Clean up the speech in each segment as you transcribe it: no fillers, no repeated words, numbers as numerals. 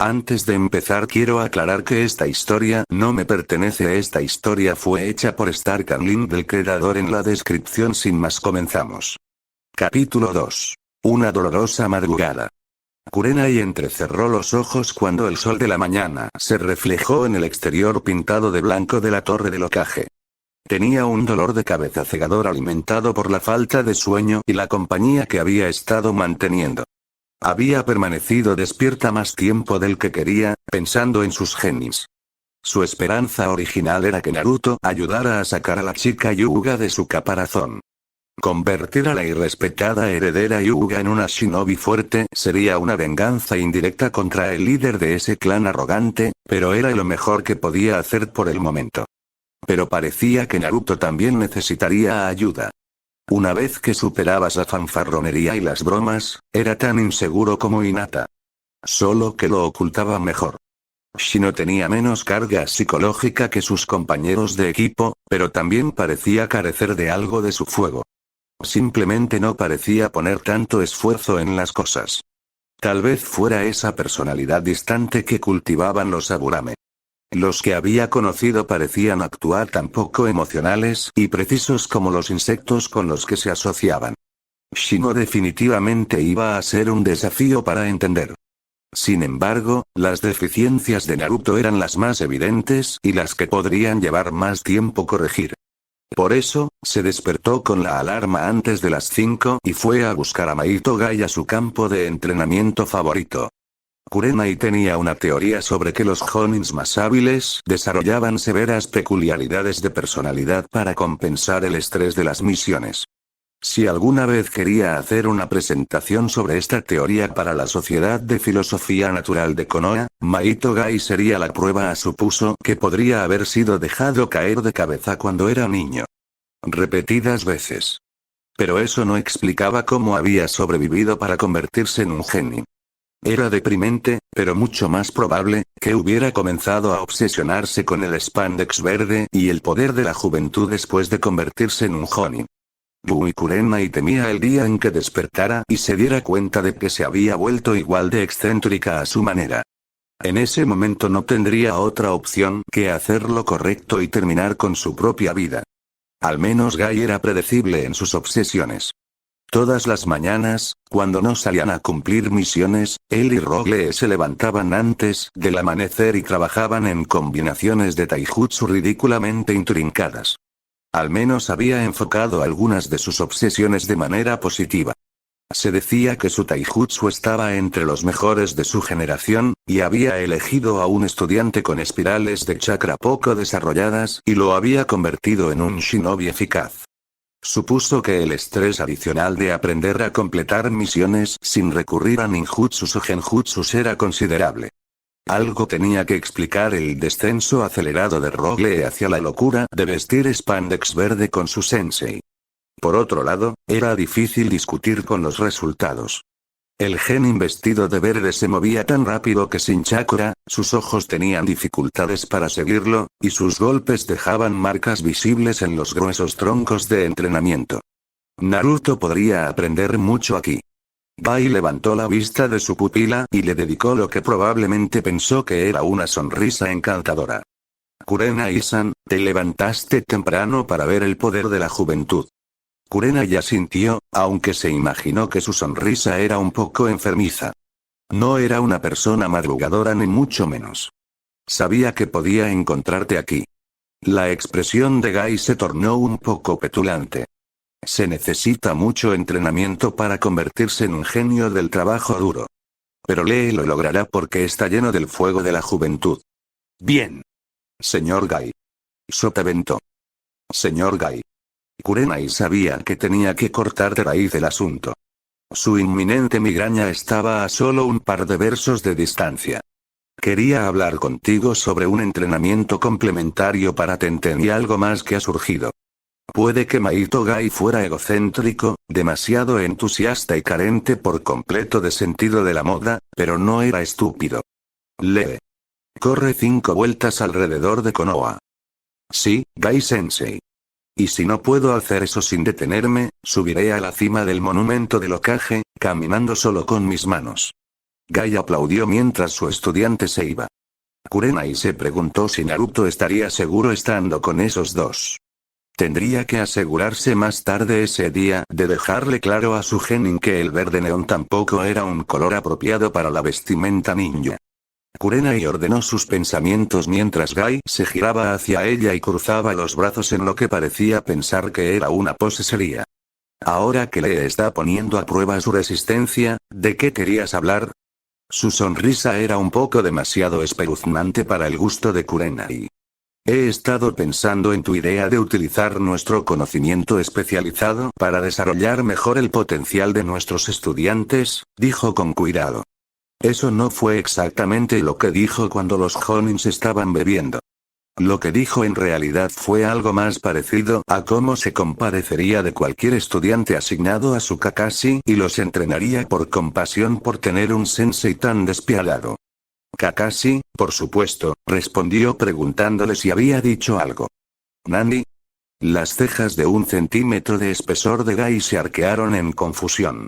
Antes de empezar quiero aclarar que esta historia no me pertenece. Esta historia fue hecha por Stark Link del creador en la descripción. Sin más comenzamos. Capítulo 2. Una dolorosa madrugada. Kurenai entrecerró los ojos cuando el sol de la mañana se reflejó en el exterior pintado de blanco de la torre del ocaje. Tenía un dolor de cabeza cegador alimentado por la falta de sueño y la compañía que había estado manteniendo. Había permanecido despierta más tiempo del que quería, pensando en sus genis. Su esperanza original era que Naruto ayudara a sacar a la chica Hyuga de su caparazón. Convertir a la irrespetada heredera Hyuga en una shinobi fuerte sería una venganza indirecta contra el líder de ese clan arrogante, pero era lo mejor que podía hacer por el momento. Pero parecía que Naruto también necesitaría ayuda. Una vez que superabas la fanfarronería y las bromas, era tan inseguro como Hinata. Solo que lo ocultaba mejor. Shino tenía menos carga psicológica que sus compañeros de equipo, pero también parecía carecer de algo de su fuego. Simplemente no parecía poner tanto esfuerzo en las cosas. Tal vez fuera esa personalidad distante que cultivaban los Aburame. Los que había conocido parecían actuar tan poco emocionales y precisos como los insectos con los que se asociaban. Shino definitivamente iba a ser un desafío para entender. Sin embargo, las deficiencias de Naruto eran las más evidentes y las que podrían llevar más tiempo corregir. Por eso, se despertó con la alarma antes de las 5 y fue a buscar a Mahito Gai a su campo de entrenamiento favorito. Kurenai tenía una teoría sobre que los Jonins más hábiles desarrollaban severas peculiaridades de personalidad para compensar el estrés de las misiones. Si alguna vez quería hacer una presentación sobre esta teoría para la Sociedad de Filosofía Natural de Konoha, Mahito Gai sería la prueba. Supuso que podría haber sido dejado caer de cabeza cuando era niño. Repetidas veces. Pero eso no explicaba cómo había sobrevivido para convertirse en un genio. Era deprimente, pero mucho más probable, que hubiera comenzado a obsesionarse con el spandex verde y el poder de la juventud después de convertirse en un Jonin. Kurenai temía el día en que despertara y se diera cuenta de que se había vuelto igual de excéntrica a su manera. En ese momento no tendría otra opción que hacer lo correcto y terminar con su propia vida. Al menos Gai era predecible en sus obsesiones. Todas las mañanas, cuando no salían a cumplir misiones, él y Rogue se levantaban antes del amanecer y trabajaban en combinaciones de taijutsu ridículamente intrincadas. Al menos había enfocado algunas de sus obsesiones de manera positiva. Se decía que su taijutsu estaba entre los mejores de su generación, y había elegido a un estudiante con espirales de chakra poco desarrolladas y lo había convertido en un shinobi eficaz. Supuso que el estrés adicional de aprender a completar misiones sin recurrir a ninjutsus o genjutsus era considerable. Algo tenía que explicar el descenso acelerado de Rogue hacia la locura de vestir spandex verde con su sensei. Por otro lado, era difícil discutir con los resultados. El genin vestido de verde se movía tan rápido que sin chakra, sus ojos tenían dificultades para seguirlo, y sus golpes dejaban marcas visibles en los gruesos troncos de entrenamiento. Naruto podría aprender mucho aquí. Gai levantó la vista de su pupila y le dedicó lo que probablemente pensó que era una sonrisa encantadora. Kurenai-san, te levantaste temprano para ver el poder de la juventud. Kurenai asintió, aunque se imaginó que su sonrisa era un poco enfermiza. No era una persona madrugadora ni mucho menos. Sabía que podía encontrarte aquí. La expresión de Gai se tornó un poco petulante. Se necesita mucho entrenamiento para convertirse en un genio del trabajo duro. Pero Lee lo logrará porque está lleno del fuego de la juventud. Bien. Señor Gai. Sotavento. Señor Gai. Kurenai sabía que tenía que cortar de raíz el asunto. Su inminente migraña estaba a solo un par de versos de distancia. Quería hablar contigo sobre un entrenamiento complementario para Tenten y algo más que ha surgido. Puede que Mahito Gai fuera egocéntrico, demasiado entusiasta y carente por completo de sentido de la moda, pero no era estúpido. Lee. Corre 5 vueltas alrededor de Konoha. Sí, Gai-sensei. Y si no puedo hacer eso sin detenerme, subiré a la cima del monumento del Hokage, caminando solo con mis manos. Gai aplaudió mientras su estudiante se iba. Kurenai se preguntó si Naruto estaría seguro estando con esos dos. Tendría que asegurarse más tarde ese día de dejarle claro a su genin que el verde neón tampoco era un color apropiado para la vestimenta ninja. Kurenai ordenó sus pensamientos mientras Gai se giraba hacia ella y cruzaba los brazos en lo que parecía pensar que era una pose seria. Ahora que le está poniendo a prueba su resistencia, ¿de qué querías hablar? Su sonrisa era un poco demasiado espeluznante para el gusto de Kurenai. He estado pensando en tu idea de utilizar nuestro conocimiento especializado para desarrollar mejor el potencial de nuestros estudiantes, dijo con cuidado. Eso no fue exactamente lo que dijo cuando los Honins estaban bebiendo. Lo que dijo en realidad fue algo más parecido a cómo se compadecería de cualquier estudiante asignado a su Kakashi y los entrenaría por compasión por tener un sensei tan despiadado. Kakashi, por supuesto, respondió preguntándole si había dicho algo. ¿Nani? Las cejas de 1 centímetro de espesor de Gai se arquearon en confusión.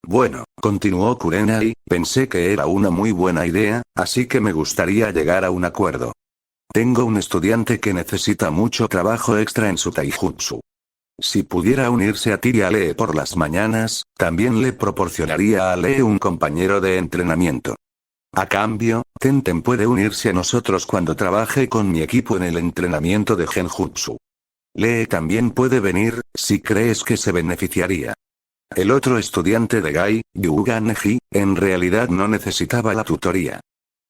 Bueno, continuó Kurenai, pensé que era una muy buena idea, así que me gustaría llegar a un acuerdo. Tengo un estudiante que necesita mucho trabajo extra en su taijutsu. Si pudiera unirse a ti y a Lee por las mañanas, también le proporcionaría a Lee un compañero de entrenamiento. A cambio, Tenten puede unirse a nosotros cuando trabaje con mi equipo en el entrenamiento de Genjutsu. Lee también puede venir, si crees que se beneficiaría. El otro estudiante de Gai, Yuga Neji, en realidad no necesitaba la tutoría.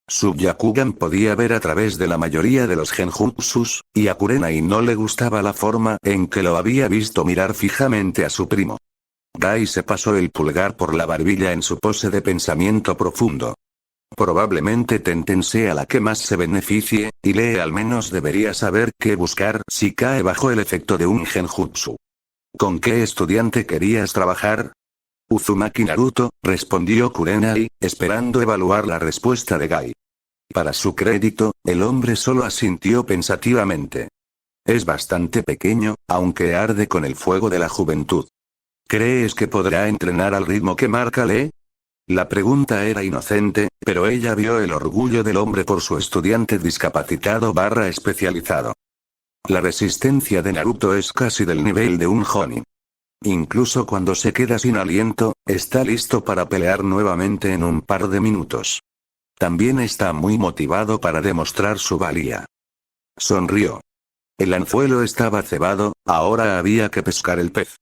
Su Byakugan podía ver a través de la mayoría de los genjutsus, y a Kurenai no le gustaba la forma en que lo había visto mirar fijamente a su primo. Gai se pasó el pulgar por la barbilla en su pose de pensamiento profundo. Probablemente Tenten sea la que más se beneficie, y Lee al menos debería saber qué buscar si cae bajo el efecto de un genjutsu. ¿Con qué estudiante querías trabajar? Uzumaki Naruto, respondió Kurenai, esperando evaluar la respuesta de Gai. Para su crédito, el hombre solo asintió pensativamente. Es bastante pequeño, aunque arde con el fuego de la juventud. ¿Crees que podrá entrenar al ritmo que marca Lee? La pregunta era inocente, pero ella vio el orgullo del hombre por su estudiante discapacitado / especializado. La resistencia de Naruto es casi del nivel de un Jonin. Incluso cuando se queda sin aliento, está listo para pelear nuevamente en un par de minutos. También está muy motivado para demostrar su valía. Sonrió. El anzuelo estaba cebado, ahora había que pescar el pez.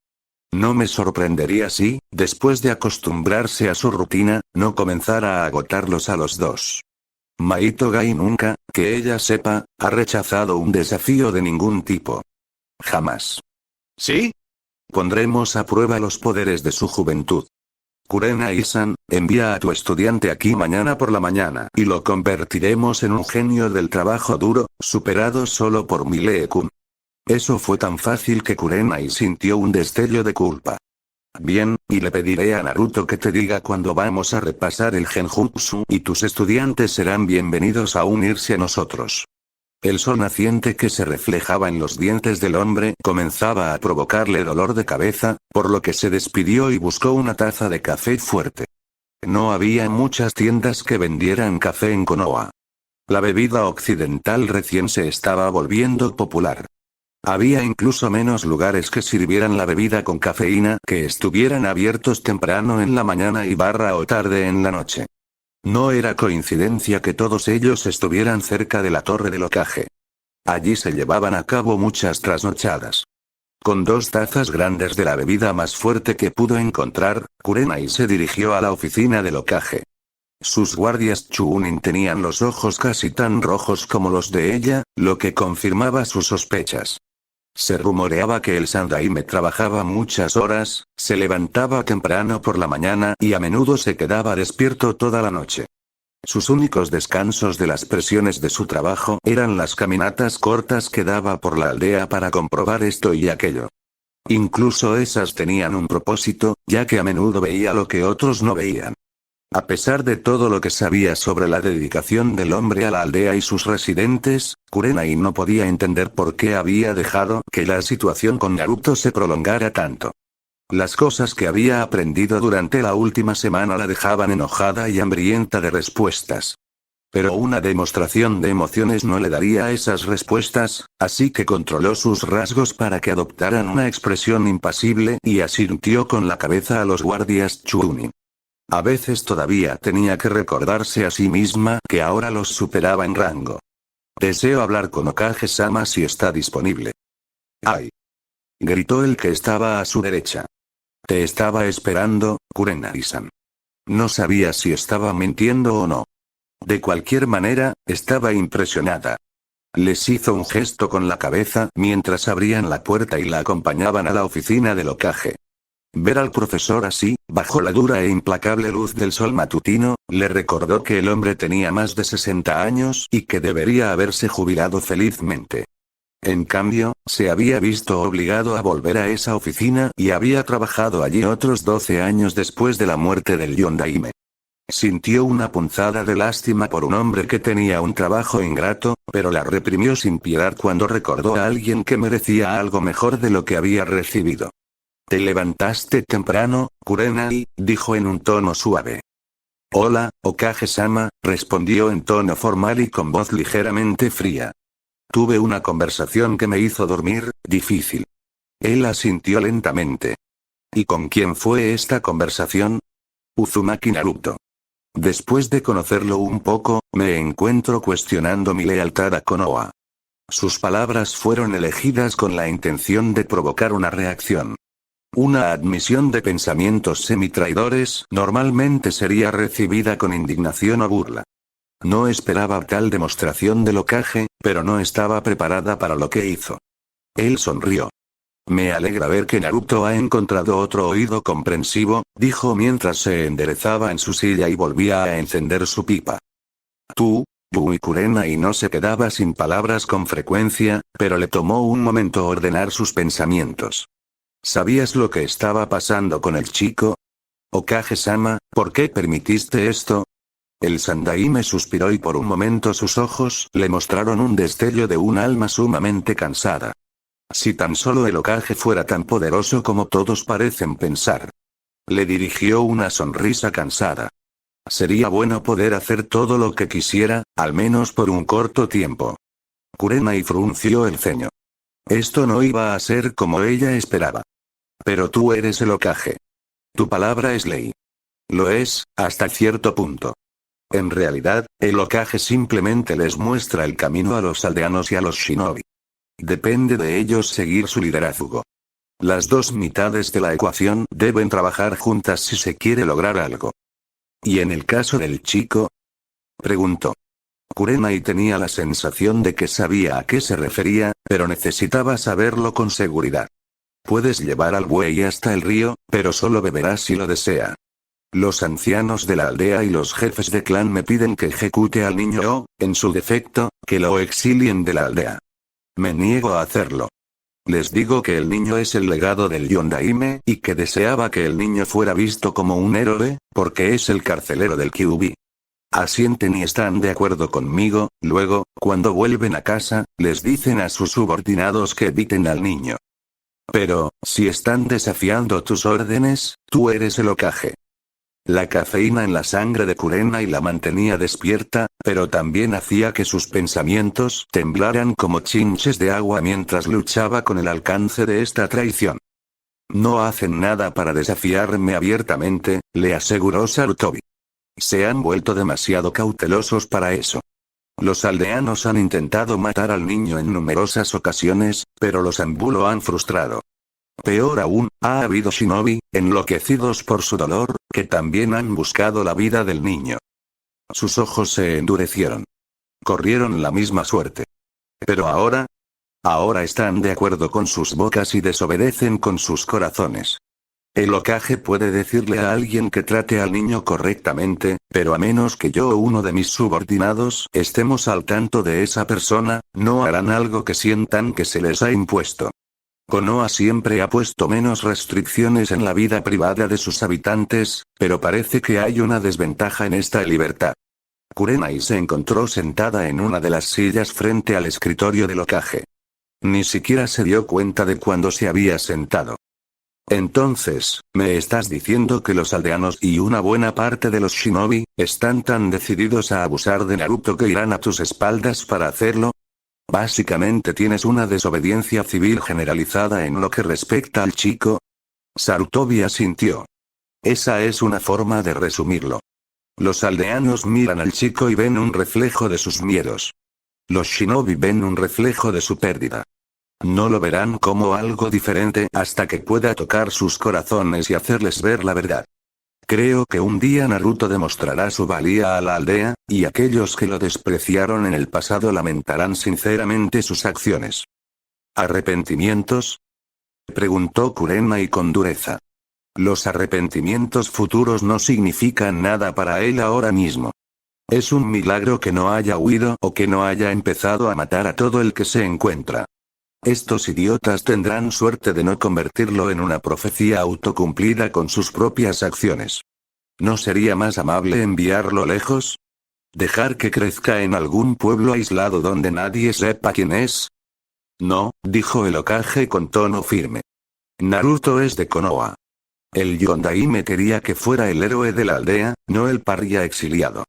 No me sorprendería si, después de acostumbrarse a su rutina, no comenzara a agotarlos a los dos. Maito Gai nunca, que ella sepa, ha rechazado un desafío de ningún tipo. Jamás. ¿Sí? Pondremos a prueba los poderes de su juventud. Kurenai-san, envía a tu estudiante aquí mañana por la mañana y lo convertiremos en un genio del trabajo duro, superado solo por Milee-kun. Eso fue tan fácil que Kurenai sintió un destello de culpa. Bien, y le pediré a Naruto que te diga cuando vamos a repasar el genjutsu y tus estudiantes serán bienvenidos a unirse a nosotros. El sol naciente que se reflejaba en los dientes del hombre comenzaba a provocarle dolor de cabeza, por lo que se despidió y buscó una taza de café fuerte. No había muchas tiendas que vendieran café en Konoha. La bebida occidental recién se estaba volviendo popular. Había incluso menos lugares que sirvieran la bebida con cafeína que estuvieran abiertos temprano en la mañana y o tarde en la noche. No era coincidencia que todos ellos estuvieran cerca de la torre del Hokage. Allí se llevaban a cabo muchas trasnochadas. Con 2 tazas grandes de la bebida más fuerte que pudo encontrar, Kurenai se dirigió a la oficina del Hokage. Sus guardias Chunin tenían los ojos casi tan rojos como los de ella, lo que confirmaba sus sospechas. Se rumoreaba que el Sandaime trabajaba muchas horas, se levantaba temprano por la mañana y a menudo se quedaba despierto toda la noche. Sus únicos descansos de las presiones de su trabajo eran las caminatas cortas que daba por la aldea para comprobar esto y aquello. Incluso esas tenían un propósito, ya que a menudo veía lo que otros no veían. A pesar de todo lo que sabía sobre la dedicación del hombre a la aldea y sus residentes, Kurenai no podía entender por qué había dejado que la situación con Naruto se prolongara tanto. Las cosas que había aprendido durante la última semana la dejaban enojada y hambrienta de respuestas. Pero una demostración de emociones no le daría esas respuestas, así que controló sus rasgos para que adoptaran una expresión impasible y asintió con la cabeza a los guardias Chunin. A veces todavía tenía que recordarse a sí misma que ahora los superaba en rango. Deseo hablar con Okage-sama si está disponible. ¡Ay! Gritó el que estaba a su derecha. Te estaba esperando, Kurenai-san. No sabía si estaba mintiendo o no. De cualquier manera, estaba impresionada. Les hizo un gesto con la cabeza mientras abrían la puerta y la acompañaban a la oficina del Hokage. Ver al profesor así, bajo la dura e implacable luz del sol matutino, le recordó que el hombre tenía más de 60 años y que debería haberse jubilado felizmente. En cambio, se había visto obligado a volver a esa oficina y había trabajado allí otros 12 años después de la muerte del Yondaime. Sintió una punzada de lástima por un hombre que tenía un trabajo ingrato, pero la reprimió sin piedad cuando recordó a alguien que merecía algo mejor de lo que había recibido. «Te levantaste temprano, Kurenai», dijo en un tono suave. «Hola, Okage-sama», respondió en tono formal y con voz ligeramente fría. «Tuve una conversación que me hizo dormir, difícil». Él asintió lentamente. «¿Y con quién fue esta conversación?» «Uzumaki Naruto. Después de conocerlo un poco, me encuentro cuestionando mi lealtad a Konoha». Sus palabras fueron elegidas con la intención de provocar una reacción. Una admisión de pensamientos semitraidores normalmente sería recibida con indignación o burla. No esperaba tal demostración del Hokage, pero no estaba preparada para lo que hizo. Él sonrió. «Me alegra ver que Naruto ha encontrado otro oído comprensivo», dijo mientras se enderezaba en su silla y volvía a encender su pipa. Yui Kurenai no se quedaba sin palabras con frecuencia, pero le tomó un momento ordenar sus pensamientos. ¿Sabías lo que estaba pasando con el chico? Okage-sama, ¿por qué permitiste esto? El Sandaime suspiró y por un momento sus ojos le mostraron un destello de un alma sumamente cansada. Si tan solo el Hokage fuera tan poderoso como todos parecen pensar. Le dirigió una sonrisa cansada. Sería bueno poder hacer todo lo que quisiera, al menos por un corto tiempo. Kurenai frunció el ceño. Esto no iba a ser como ella esperaba. Pero tú eres el Hokage. Tu palabra es ley. Lo es, hasta cierto punto. En realidad, el Hokage simplemente les muestra el camino a los aldeanos y a los shinobi. Depende de ellos seguir su liderazgo. Las dos mitades de la ecuación deben trabajar juntas si se quiere lograr algo. ¿Y en el caso del chico?, preguntó. Kurenai tenía la sensación de que sabía a qué se refería, pero necesitaba saberlo con seguridad. Puedes llevar al buey hasta el río, pero solo beberá si lo desea. Los ancianos de la aldea y los jefes de clan me piden que ejecute al niño o, en su defecto, que lo exilien de la aldea. Me niego a hacerlo. Les digo que el niño es el legado del Yondaime y que deseaba que el niño fuera visto como un héroe, porque es el carcelero del Kyuubi. Asienten y están de acuerdo conmigo. Luego, cuando vuelven a casa, les dicen a sus subordinados que eviten al niño. Pero, si están desafiando tus órdenes, tú eres el Hokage. La cafeína en la sangre de Kurenai la mantenía despierta, pero también hacía que sus pensamientos temblaran como chinches de agua mientras luchaba con el alcance de esta traición. No hacen nada para desafiarme abiertamente, le aseguró Sarutobi. Se han vuelto demasiado cautelosos para eso. Los aldeanos han intentado matar al niño en numerosas ocasiones, pero los Anbu lo han frustrado. Peor aún, ha habido shinobi, enloquecidos por su dolor, que también han buscado la vida del niño. Sus ojos se endurecieron. Corrieron la misma suerte. Pero ahora están de acuerdo con sus bocas y desobedecen con sus corazones. El Hokage puede decirle a alguien que trate al niño correctamente, pero a menos que yo o uno de mis subordinados estemos al tanto de esa persona, no harán algo que sientan que se les ha impuesto. Konoha siempre ha puesto menos restricciones en la vida privada de sus habitantes, pero parece que hay una desventaja en esta libertad. Kurenai se encontró sentada en una de las sillas frente al escritorio del Hokage. Ni siquiera se dio cuenta de cuando se había sentado. Entonces, ¿me estás diciendo que los aldeanos y una buena parte de los shinobi, están tan decididos a abusar de Naruto que irán a tus espaldas para hacerlo? Básicamente tienes una desobediencia civil generalizada en lo que respecta al chico. Sarutobi asintió. Esa es una forma de resumirlo. Los aldeanos miran al chico y ven un reflejo de sus miedos. Los shinobi ven un reflejo de su pérdida. No lo verán como algo diferente hasta que pueda tocar sus corazones y hacerles ver la verdad. Creo que un día Naruto demostrará su valía a la aldea, y aquellos que lo despreciaron en el pasado lamentarán sinceramente sus acciones. ¿Arrepentimientos?, preguntó Kurenai con dureza. Los arrepentimientos futuros no significan nada para él ahora mismo. Es un milagro que no haya huido o que no haya empezado a matar a todo el que se encuentra. Estos idiotas tendrán suerte de no convertirlo en una profecía autocumplida con sus propias acciones. ¿No sería más amable enviarlo lejos? ¿Dejar que crezca en algún pueblo aislado donde nadie sepa quién es? No, dijo el Hokage con tono firme. Naruto es de Konoha. El Yondaime quería que fuera el héroe de la aldea, no el paria exiliado.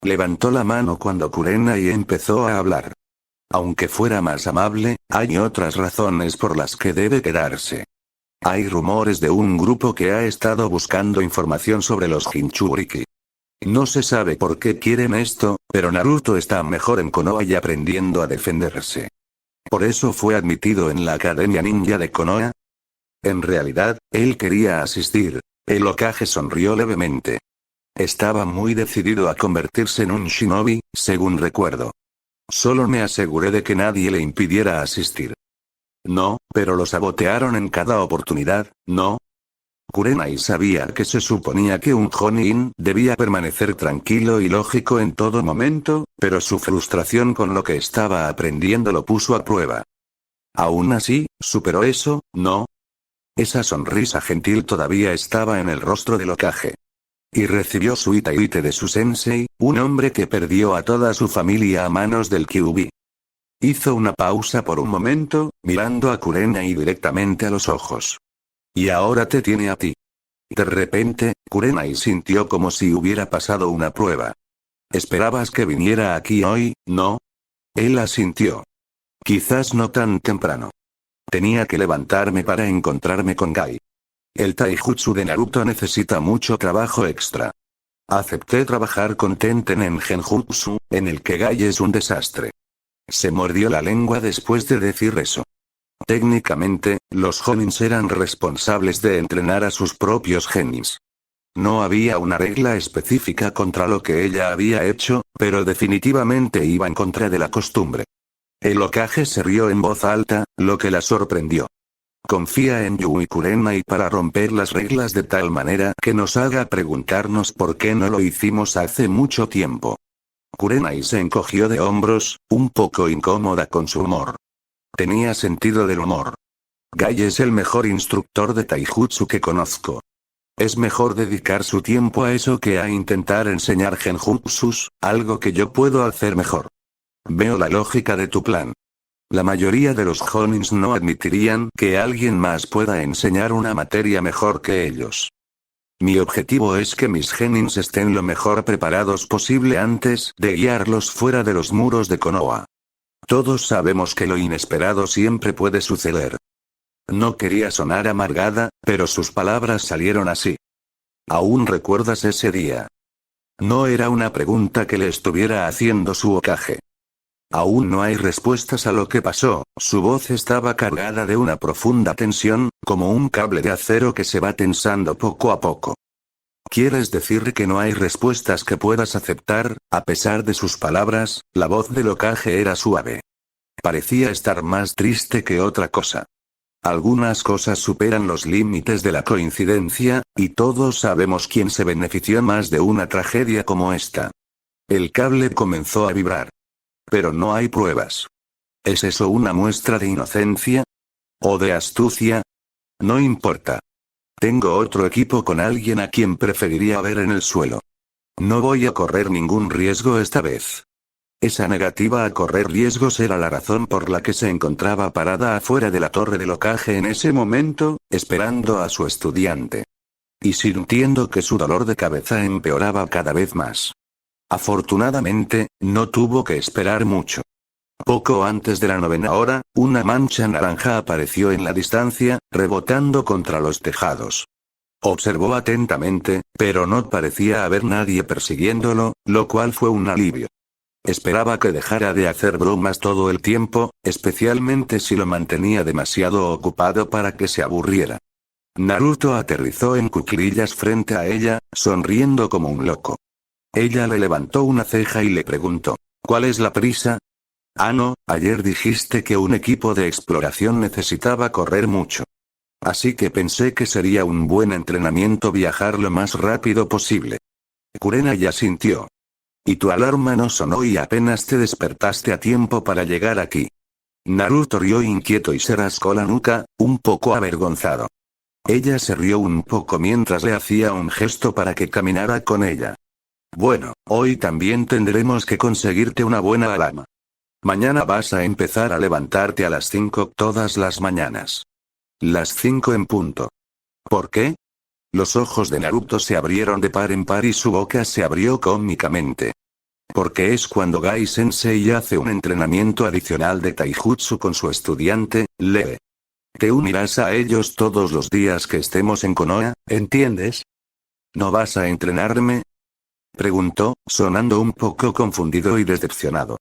Levantó la mano cuando Kurenai empezó a hablar. Aunque fuera más amable, hay otras razones por las que debe quedarse. Hay rumores de un grupo que ha estado buscando información sobre los Jinchuriki. No se sabe por qué quieren esto, pero Naruto está mejor en Konoha y aprendiendo a defenderse. Por eso fue admitido en la Academia Ninja de Konoha. En realidad, él quería asistir. El Hokage sonrió levemente. Estaba muy decidido a convertirse en un shinobi, según recuerdo. Solo me aseguré de que nadie le impidiera asistir. No, pero lo sabotearon en cada oportunidad, ¿no? Kurenai sabía que se suponía que un Jonin debía permanecer tranquilo y lógico en todo momento, pero su frustración con lo que estaba aprendiendo lo puso a prueba. Aún así, superó eso, ¿no? Esa sonrisa gentil todavía estaba en el rostro del Hokage. Y recibió su itaite de su sensei, un hombre que perdió a toda su familia a manos del Kyuubi. Hizo una pausa por un momento, mirando a Kurenai directamente a los ojos. Y ahora te tiene a ti. De repente, Kurenai sintió como si hubiera pasado una prueba. ¿Esperabas que viniera aquí hoy, no? Él asintió. Quizás no tan temprano. Tenía que levantarme para encontrarme con Gai. El taijutsu de Naruto necesita mucho trabajo extra. Acepté trabajar con Tenten en Genjutsu, en el que Gai es un desastre. Se mordió la lengua después de decir eso. Técnicamente, los Honins eran responsables de entrenar a sus propios genis. No había una regla específica contra lo que ella había hecho, pero definitivamente iba en contra de la costumbre. El Hokage se rió en voz alta, lo que la sorprendió. Confía en Yu y Kurenai para romper las reglas de tal manera que nos haga preguntarnos por qué no lo hicimos hace mucho tiempo. Kurenai se encogió de hombros, un poco incómoda con su humor. Tenía sentido del humor. Gai es el mejor instructor de taijutsu que conozco. Es mejor dedicar su tiempo a eso que a intentar enseñar genjutsus, algo que yo puedo hacer mejor. Veo la lógica de tu plan. La mayoría de los Honins no admitirían que alguien más pueda enseñar una materia mejor que ellos. Mi objetivo es que mis genins estén lo mejor preparados posible antes de guiarlos fuera de los muros de Konoha. Todos sabemos que lo inesperado siempre puede suceder. No quería sonar amargada, pero sus palabras salieron así. ¿Aún recuerdas ese día? No era una pregunta que le estuviera haciendo su Hokage. Aún no hay respuestas a lo que pasó, su voz estaba cargada de una profunda tensión, como un cable de acero que se va tensando poco a poco. ¿Quieres decir que no hay respuestas que puedas aceptar? A pesar de sus palabras, la voz del Hokage era suave. Parecía estar más triste que otra cosa. Algunas cosas superan los límites de la coincidencia, y todos sabemos quién se benefició más de una tragedia como esta. El cable comenzó a vibrar. Pero no hay pruebas. ¿Es eso una muestra de inocencia? ¿O de astucia? No importa. Tengo otro equipo con alguien a quien preferiría ver en el suelo. No voy a correr ningún riesgo esta vez. Esa negativa a correr riesgos era la razón por la que se encontraba parada afuera de la torre del Hokage en ese momento, esperando a su estudiante. Y sintiendo que su dolor de cabeza empeoraba cada vez más. Afortunadamente, no tuvo que esperar mucho. Poco antes de la 9ª hora, una mancha naranja apareció en la distancia, rebotando contra los tejados. Observó atentamente, pero no parecía haber nadie persiguiéndolo, lo cual fue un alivio. Esperaba que dejara de hacer bromas todo el tiempo, especialmente si lo mantenía demasiado ocupado para que se aburriera. Naruto aterrizó en cuclillas frente a ella, sonriendo como un loco. Ella le levantó una ceja y le preguntó, ¿cuál es la prisa? Ah no, ayer dijiste que un equipo de exploración necesitaba correr mucho. Así que pensé que sería un buen entrenamiento viajar lo más rápido posible. Kurenai asintió. Y tu alarma no sonó y apenas te despertaste a tiempo para llegar aquí. Naruto rió inquieto y se rascó la nuca, un poco avergonzado. Ella se rió un poco mientras le hacía un gesto para que caminara con ella. Bueno, hoy también tendremos que conseguirte una buena alarma. Mañana vas a empezar a levantarte a las 5 todas las mañanas. Las 5 en punto. ¿Por qué? Los ojos de Naruto se abrieron de par en par y su boca se abrió cómicamente. Porque es cuando Gai Sensei hace un entrenamiento adicional de Taijutsu con su estudiante, Lee. Te unirás a ellos todos los días que estemos en Konoha, ¿entiendes? ¿No vas a entrenarme? Preguntó, sonando un poco confundido y decepcionado.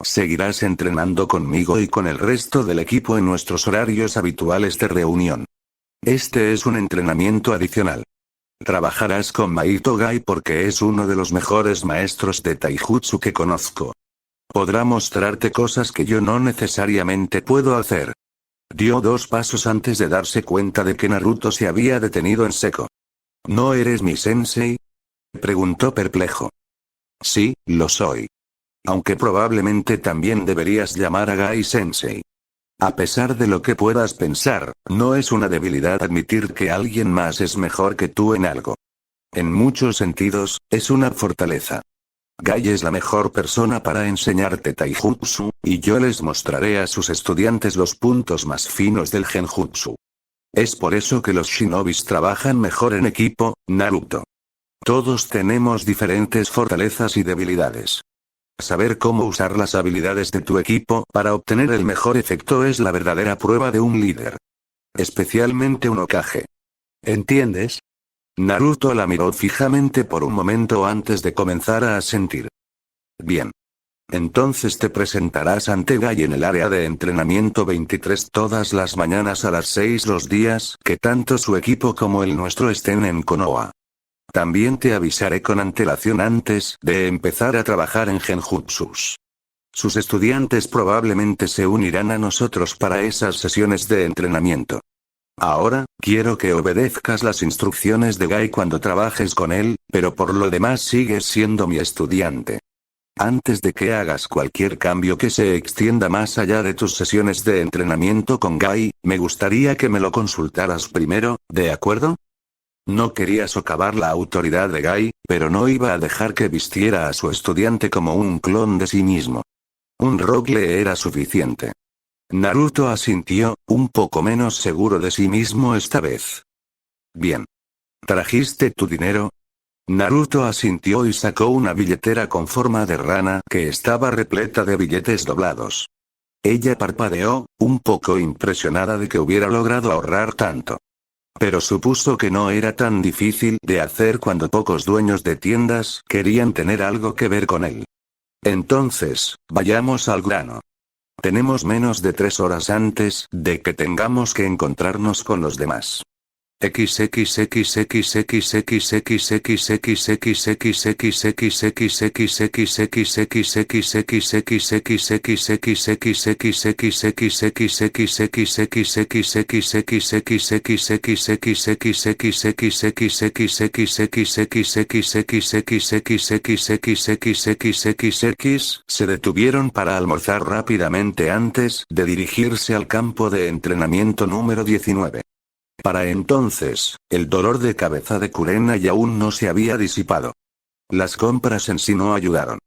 Seguirás entrenando conmigo y con el resto del equipo en nuestros horarios habituales de reunión. Este es un entrenamiento adicional. Trabajarás con Maito Gai porque es uno de los mejores maestros de Taijutsu que conozco. Podrá mostrarte cosas que yo no necesariamente puedo hacer. Dio 2 pasos antes de darse cuenta de que Naruto se había detenido en seco. ¿No eres mi sensei? Preguntó perplejo. Sí, lo soy. Aunque probablemente también deberías llamar a Gai Sensei. A pesar de lo que puedas pensar, no es una debilidad admitir que alguien más es mejor que tú en algo. En muchos sentidos, es una fortaleza. Gai es la mejor persona para enseñarte Taijutsu, y yo les mostraré a sus estudiantes los puntos más finos del Genjutsu. Es por eso que los shinobis trabajan mejor en equipo, Naruto. Todos tenemos diferentes fortalezas y debilidades. Saber cómo usar las habilidades de tu equipo para obtener el mejor efecto es la verdadera prueba de un líder. Especialmente un Hokage. ¿Entiendes? Naruto la miró fijamente por un momento antes de comenzar a asentir. Bien. Entonces te presentarás ante Gai en el área de entrenamiento 23 todas las mañanas a las 6 los días que tanto su equipo como el nuestro estén en Konoha. También te avisaré con antelación antes de empezar a trabajar en Genjutsus. Sus estudiantes probablemente se unirán a nosotros para esas sesiones de entrenamiento. Ahora, quiero que obedezcas las instrucciones de Gai cuando trabajes con él, pero por lo demás sigues siendo mi estudiante. Antes de que hagas cualquier cambio que se extienda más allá de tus sesiones de entrenamiento con Gai, me gustaría que me lo consultaras primero, ¿de acuerdo? No quería socavar la autoridad de Gai, pero no iba a dejar que vistiera a su estudiante como un clon de sí mismo. Un rogle era suficiente. Naruto asintió, un poco menos seguro de sí mismo esta vez. Bien. ¿Trajiste tu dinero? Naruto asintió y sacó una billetera con forma de rana que estaba repleta de billetes doblados. Ella parpadeó, un poco impresionada de que hubiera logrado ahorrar tanto. Pero supuso que no era tan difícil de hacer cuando pocos dueños de tiendas querían tener algo que ver con él. Entonces, vayamos al grano. Tenemos menos de 3 horas antes de que tengamos que encontrarnos con los demás. Se detuvieron para almorzar rápidamente antes de dirigirse al campo de entrenamiento número 19. Para entonces, el dolor de cabeza de Kurenai aún no se había disipado. Las compras en sí no ayudaron.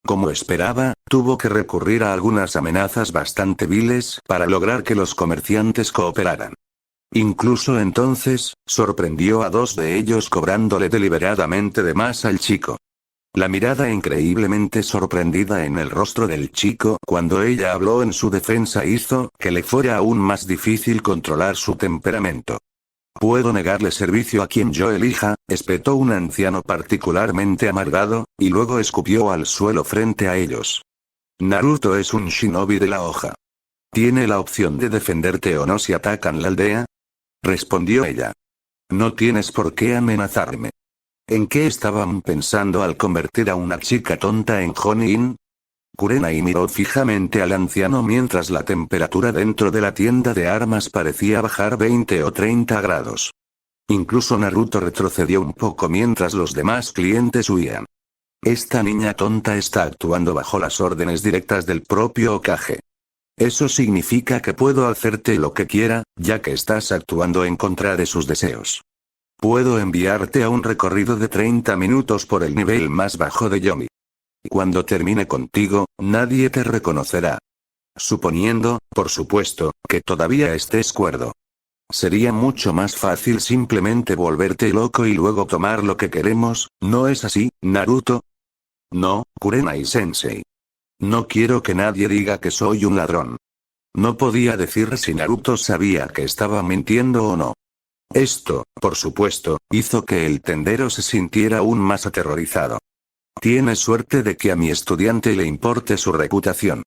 Como esperaba, tuvo que recurrir a algunas amenazas bastante viles para lograr que los comerciantes cooperaran. Incluso entonces, sorprendió a dos de ellos cobrándole deliberadamente de más al chico. La mirada increíblemente sorprendida en el rostro del chico cuando ella habló en su defensa hizo que le fuera aún más difícil controlar su temperamento. Puedo negarle servicio a quien yo elija, espetó un anciano particularmente amargado, y luego escupió al suelo frente a ellos. Naruto es un shinobi de la hoja. ¿Tiene la opción de defenderte o no si atacan la aldea? Respondió ella. No tienes por qué amenazarme. ¿En qué estaban pensando al convertir a una chica tonta en Jonin? Kurenai miró fijamente al anciano mientras la temperatura dentro de la tienda de armas parecía bajar 20 o 30 grados. Incluso Naruto retrocedió un poco mientras los demás clientes huían. Esta niña tonta está actuando bajo las órdenes directas del propio Hokage. Eso significa que puedo hacerte lo que quiera, ya que estás actuando en contra de sus deseos. Puedo enviarte a un recorrido de 30 minutos por el nivel más bajo de Yomi. Cuando termine contigo, nadie te reconocerá. Suponiendo, por supuesto, que todavía estés cuerdo. Sería mucho más fácil simplemente volverte loco y luego tomar lo que queremos, ¿no es así, Naruto? No, Kurenai-sensei. No quiero que nadie diga que soy un ladrón. No podía decir si Naruto sabía que estaba mintiendo o no. Esto, por supuesto, hizo que el tendero se sintiera aún más aterrorizado. Tienes suerte de que a mi estudiante le importe su reputación.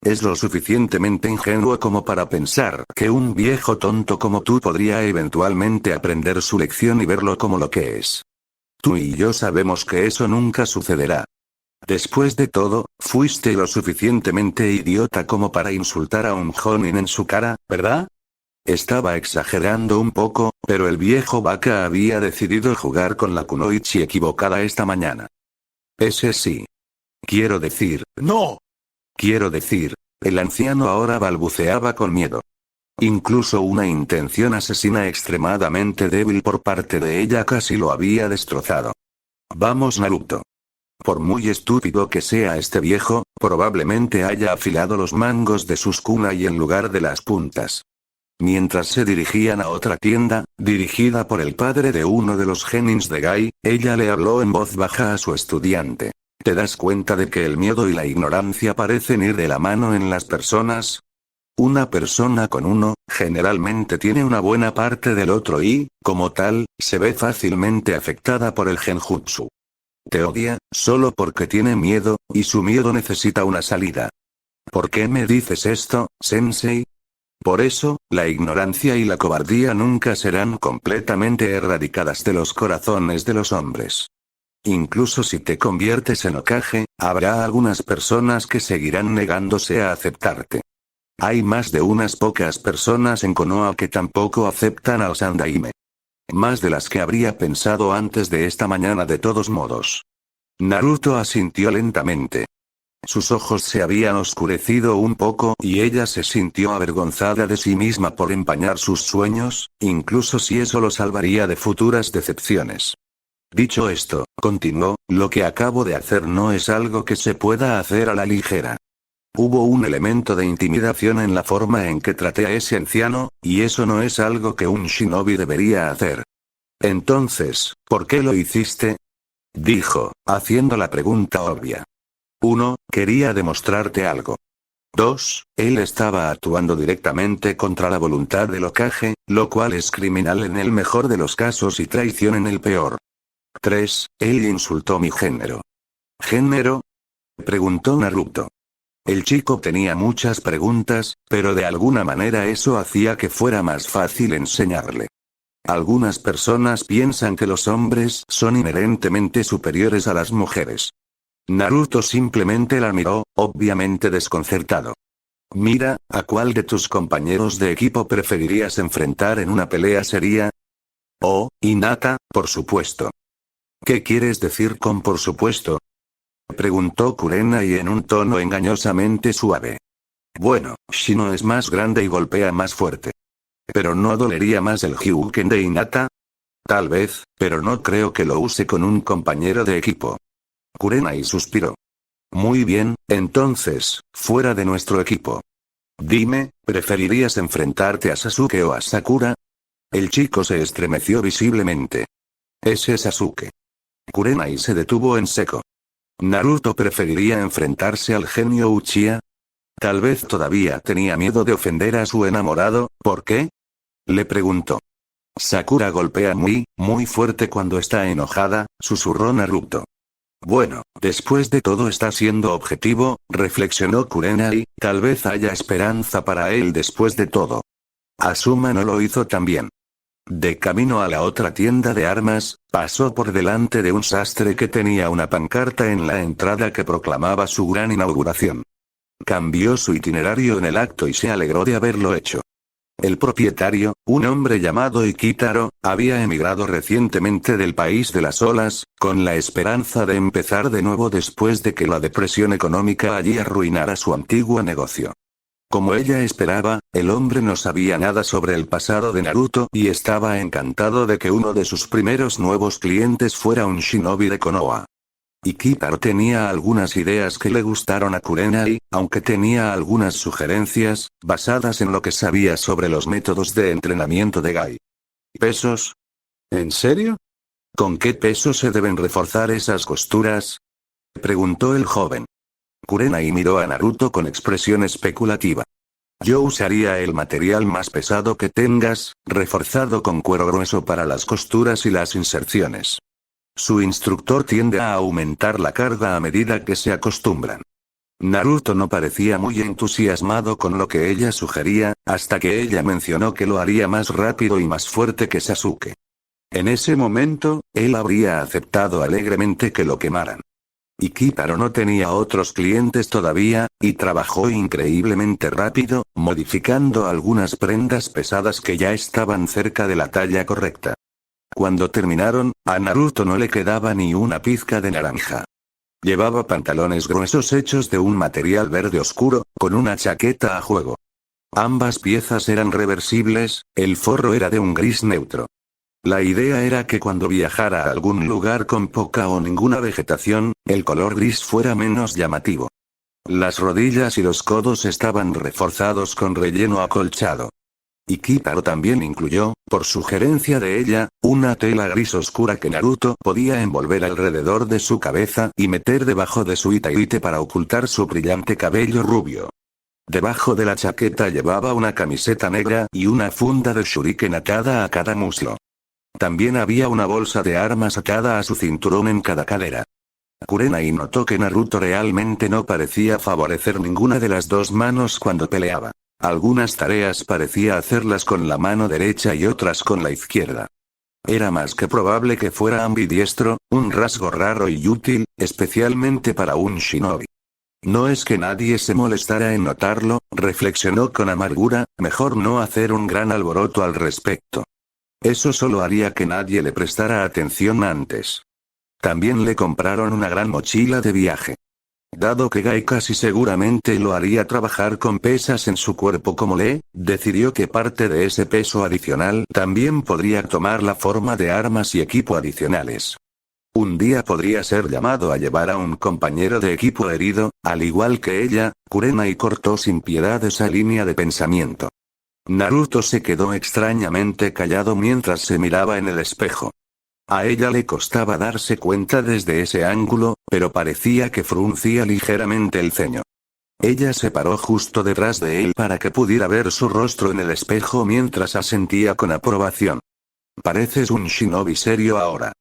Es lo suficientemente ingenuo como para pensar que un viejo tonto como tú podría eventualmente aprender su lección y verlo como lo que es. Tú y yo sabemos que eso nunca sucederá. Después de todo, fuiste lo suficientemente idiota como para insultar a un Jonin en su cara, ¿verdad? Estaba exagerando un poco, pero el viejo Baka había decidido jugar con la kunoichi equivocada esta mañana. Ese sí. Quiero decir, ¡no! Quiero decir, el anciano ahora balbuceaba con miedo. Incluso una intención asesina extremadamente débil por parte de ella casi lo había destrozado. Vamos, Naruto. Por muy estúpido que sea este viejo, probablemente haya afilado los mangos de sus kunai en lugar de las puntas. Mientras se dirigían a otra tienda, dirigida por el padre de uno de los genins de Gai, ella le habló en voz baja a su estudiante. ¿Te das cuenta de que el miedo y la ignorancia parecen ir de la mano en las personas? Una persona con uno, generalmente tiene una buena parte del otro y, como tal, se ve fácilmente afectada por el genjutsu. Te odia, solo porque tiene miedo, y su miedo necesita una salida. ¿Por qué me dices esto, sensei? Por eso, la ignorancia y la cobardía nunca serán completamente erradicadas de los corazones de los hombres. Incluso si te conviertes en Hokage, habrá algunas personas que seguirán negándose a aceptarte. Hay más de unas pocas personas en Konoha que tampoco aceptan al Sandaime. Más de las que habría pensado antes de esta mañana de todos modos. Naruto asintió lentamente. Sus ojos se habían oscurecido un poco y ella se sintió avergonzada de sí misma por empañar sus sueños, incluso si eso lo salvaría de futuras decepciones. Dicho esto, continuó, lo que acabo de hacer no es algo que se pueda hacer a la ligera. Hubo un elemento de intimidación en la forma en que traté a ese anciano, y eso no es algo que un shinobi debería hacer. Entonces, ¿por qué lo hiciste? Dijo, haciendo la pregunta obvia. 1. Quería demostrarte algo. 2. Él estaba actuando directamente contra la voluntad del Hokage, lo cual es criminal en el mejor de los casos y traición en el peor. 3. Él insultó mi género. ¿Género? Preguntó Naruto. El chico tenía muchas preguntas, pero de alguna manera eso hacía que fuera más fácil enseñarle. Algunas personas piensan que los hombres son inherentemente superiores a las mujeres. Naruto simplemente la miró, obviamente desconcertado. Mira, ¿a cuál de tus compañeros de equipo preferirías enfrentar en una pelea seria? Oh, Hinata, por supuesto. ¿Qué quieres decir con por supuesto? Preguntó Kurenai en un tono engañosamente suave. Bueno, Shino es más grande y golpea más fuerte. ¿Pero no dolería más el Hyuken de Hinata? Tal vez, pero no creo que lo use con un compañero de equipo. Kurenai suspiró. Muy bien, entonces, fuera de nuestro equipo. Dime, ¿preferirías enfrentarte a Sasuke o a Sakura? El chico se estremeció visiblemente. Ese Sasuke. Kurenai se detuvo en seco. ¿Naruto preferiría enfrentarse al genio Uchiha? Tal vez todavía tenía miedo de ofender a su enamorado, ¿por qué? Le preguntó. Sakura golpea muy fuerte cuando está enojada, susurró Naruto. Bueno, después de todo está siendo objetivo, reflexionó Kurenai, tal vez haya esperanza para él después de todo. Asuma no lo hizo tan bien. De camino a la otra tienda de armas, pasó por delante de un sastre que tenía una pancarta en la entrada que proclamaba su gran inauguración. Cambió su itinerario en el acto y se alegró de haberlo hecho. El propietario, un hombre llamado Ikitaro, había emigrado recientemente del país de las olas, con la esperanza de empezar de nuevo después de que la depresión económica allí arruinara su antiguo negocio. Como ella esperaba, el hombre no sabía nada sobre el pasado de Naruto y estaba encantado de que uno de sus primeros nuevos clientes fuera un shinobi de Konoha. Ikitaro tenía algunas ideas que le gustaron a Kurenai, aunque tenía algunas sugerencias, basadas en lo que sabía sobre los métodos de entrenamiento de Gai. ¿Pesos? ¿En serio? ¿Con qué peso se deben reforzar esas costuras? Preguntó el joven. Kurenai miró a Naruto con expresión especulativa. Yo usaría el material más pesado que tengas, reforzado con cuero grueso para las costuras y las inserciones. Su instructor tiende a aumentar la carga a medida que se acostumbran. Naruto no parecía muy entusiasmado con lo que ella sugería, hasta que ella mencionó que lo haría más rápido y más fuerte que Sasuke. En ese momento, él habría aceptado alegremente que lo quemaran. Ikitaro no tenía otros clientes todavía, y trabajó increíblemente rápido, modificando algunas prendas pesadas que ya estaban cerca de la talla correcta. Cuando terminaron, a Naruto no le quedaba ni una pizca de naranja. Llevaba pantalones gruesos hechos de un material verde oscuro, con una chaqueta a juego. Ambas piezas eran reversibles, el forro era de un gris neutro. La idea era que cuando viajara a algún lugar con poca o ninguna vegetación, el color gris fuera menos llamativo. Las rodillas y los codos estaban reforzados con relleno acolchado. Ikitaro también incluyó, por sugerencia de ella, una tela gris oscura que Naruto podía envolver alrededor de su cabeza y meter debajo de su itaite para ocultar su brillante cabello rubio. Debajo de la chaqueta llevaba una camiseta negra y una funda de shuriken atada a cada muslo. También había una bolsa de armas atada a su cinturón en cada cadera. Kurenai notó que Naruto realmente no parecía favorecer ninguna de las dos manos cuando peleaba. Algunas tareas parecía hacerlas con la mano derecha y otras con la izquierda. Era más que probable que fuera ambidiestro, un rasgo raro y útil, especialmente para un shinobi. No es que nadie se molestara en notarlo, reflexionó con amargura, mejor no hacer un gran alboroto al respecto. Eso solo haría que nadie le prestara atención antes. También le compraron una gran mochila de viaje. Dado que Gai casi seguramente lo haría trabajar con pesas en su cuerpo como decidió que parte de ese peso adicional también podría tomar la forma de armas y equipo adicionales. Un día podría ser llamado a llevar a un compañero de equipo herido, al igual que ella. Kurenai cortó sin piedad esa línea de pensamiento. Naruto se quedó extrañamente callado mientras se miraba en el espejo. A ella le costaba darse cuenta desde ese ángulo, pero parecía que fruncía ligeramente el ceño. Ella se paró justo detrás de él para que pudiera ver su rostro en el espejo mientras asentía con aprobación. Pareces un shinobi serio ahora.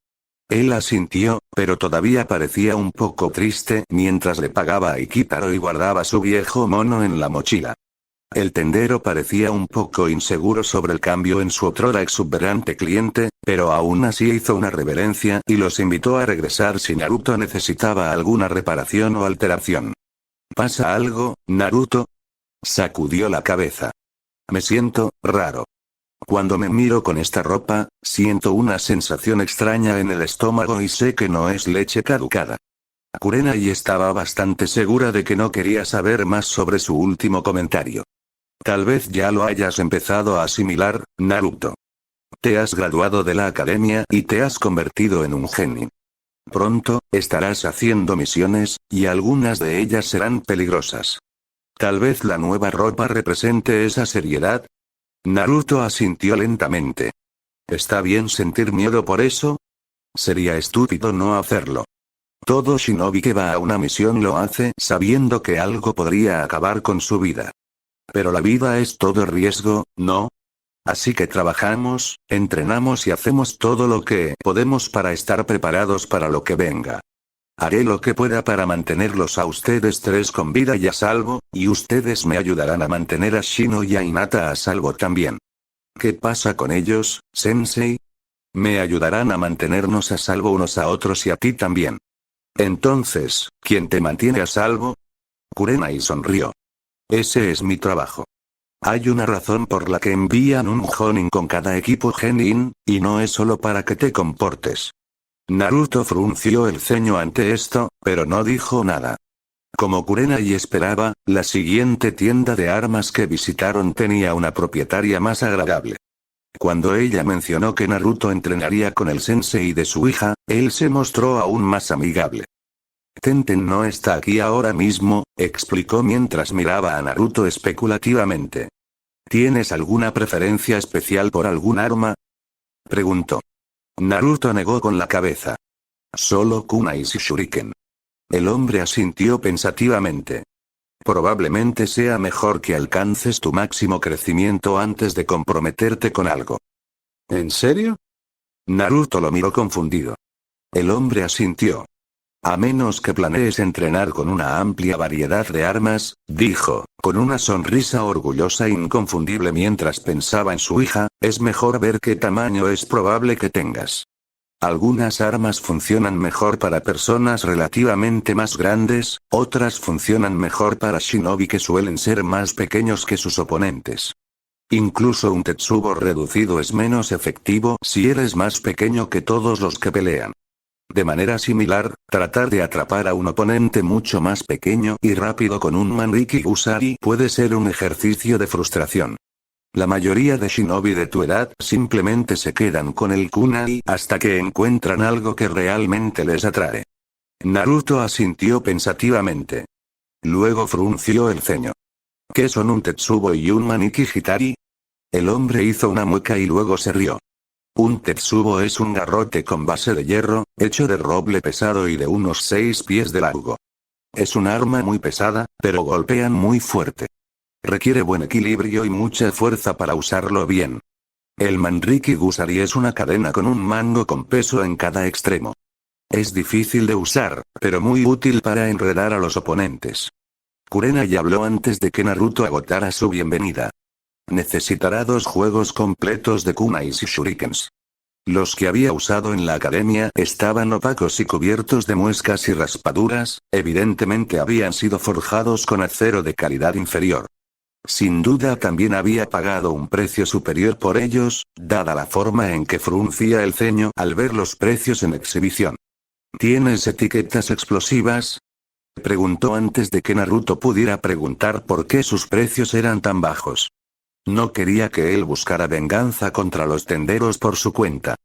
Él asintió, pero todavía parecía un poco triste mientras le pagaba a Ikitaro y guardaba su viejo mono en la mochila. El tendero parecía un poco inseguro sobre el cambio en su otrora exuberante cliente, pero aún así hizo una reverencia y los invitó a regresar si Naruto necesitaba alguna reparación o alteración. ¿Pasa algo, Naruto? Sacudió la cabeza. Me siento raro. Cuando me miro con esta ropa, siento una sensación extraña en el estómago y sé que no es leche caducada. Kurenai estaba bastante segura de que no quería saber más sobre su último comentario. Tal vez ya lo hayas empezado a asimilar, Naruto. Te has graduado de la academia y te has convertido en un genio. Pronto, estarás haciendo misiones, y algunas de ellas serán peligrosas. Tal vez la nueva ropa represente esa seriedad. Naruto asintió lentamente. ¿Está bien sentir miedo por eso? Sería estúpido no hacerlo. Todo shinobi que va a una misión lo hace sabiendo que algo podría acabar con su vida. Pero la vida es todo riesgo, ¿no? Así que trabajamos, entrenamos y hacemos todo lo que podemos para estar preparados para lo que venga. Haré lo que pueda para mantenerlos a ustedes tres con vida y a salvo, y ustedes me ayudarán a mantener a Shino y a Hinata a salvo también. ¿Qué pasa con ellos, Sensei? Me ayudarán a mantenernos a salvo unos a otros y a ti también. Entonces, ¿quién te mantiene a salvo? Kurenai sonrió. Ese es mi trabajo. Hay una razón por la que envían un Jonin con cada equipo Genin, y no es solo para que te comportes. Naruto frunció el ceño ante esto, pero no dijo nada. Como Kurenai esperaba, la siguiente tienda de armas que visitaron tenía una propietaria más agradable. Cuando ella mencionó que Naruto entrenaría con el sensei de su hija, él se mostró aún más amigable. Tenten no está aquí ahora mismo, explicó mientras miraba a Naruto especulativamente. ¿Tienes alguna preferencia especial por algún arma? Preguntó. Naruto negó con la cabeza. Solo kunais y shuriken. El hombre asintió pensativamente. Probablemente sea mejor que alcances tu máximo crecimiento antes de comprometerte con algo. ¿En serio? Naruto lo miró confundido. El hombre asintió. A menos que planees entrenar con una amplia variedad de armas, dijo, con una sonrisa orgullosa e inconfundible mientras pensaba en su hija, es mejor ver qué tamaño es probable que tengas. Algunas armas funcionan mejor para personas relativamente más grandes, otras funcionan mejor para shinobi que suelen ser más pequeños que sus oponentes. Incluso un tetsubo reducido es menos efectivo si eres más pequeño que todos los que pelean. De manera similar, tratar de atrapar a un oponente mucho más pequeño y rápido con un Manriki Usari puede ser un ejercicio de frustración. La mayoría de shinobi de tu edad simplemente se quedan con el kunai hasta que encuentran algo que realmente les atrae. Naruto asintió pensativamente. Luego frunció el ceño. ¿Qué son un tetsubo y un maniki hitari? El hombre hizo una mueca y luego se rió. Un tetsubo es un garrote con base de hierro, hecho de roble pesado y de unos 6 pies de largo. Es un arma muy pesada, pero golpean muy fuerte. Requiere buen equilibrio y mucha fuerza para usarlo bien. El Manriki Gusari es una cadena con un mango con peso en cada extremo. Es difícil de usar, pero muy útil para enredar a los oponentes. Kurenai habló antes de que Naruto agotara su bienvenida. Necesitará 2 juegos completos de kunais y shurikens. Los que había usado en la academia estaban opacos y cubiertos de muescas y raspaduras, evidentemente habían sido forjados con acero de calidad inferior. Sin duda también había pagado un precio superior por ellos, dada la forma en que fruncía el ceño al ver los precios en exhibición. ¿Tienes etiquetas explosivas? Preguntó antes de que Naruto pudiera preguntar por qué sus precios eran tan bajos. No quería que él buscara venganza contra los tenderos por su cuenta.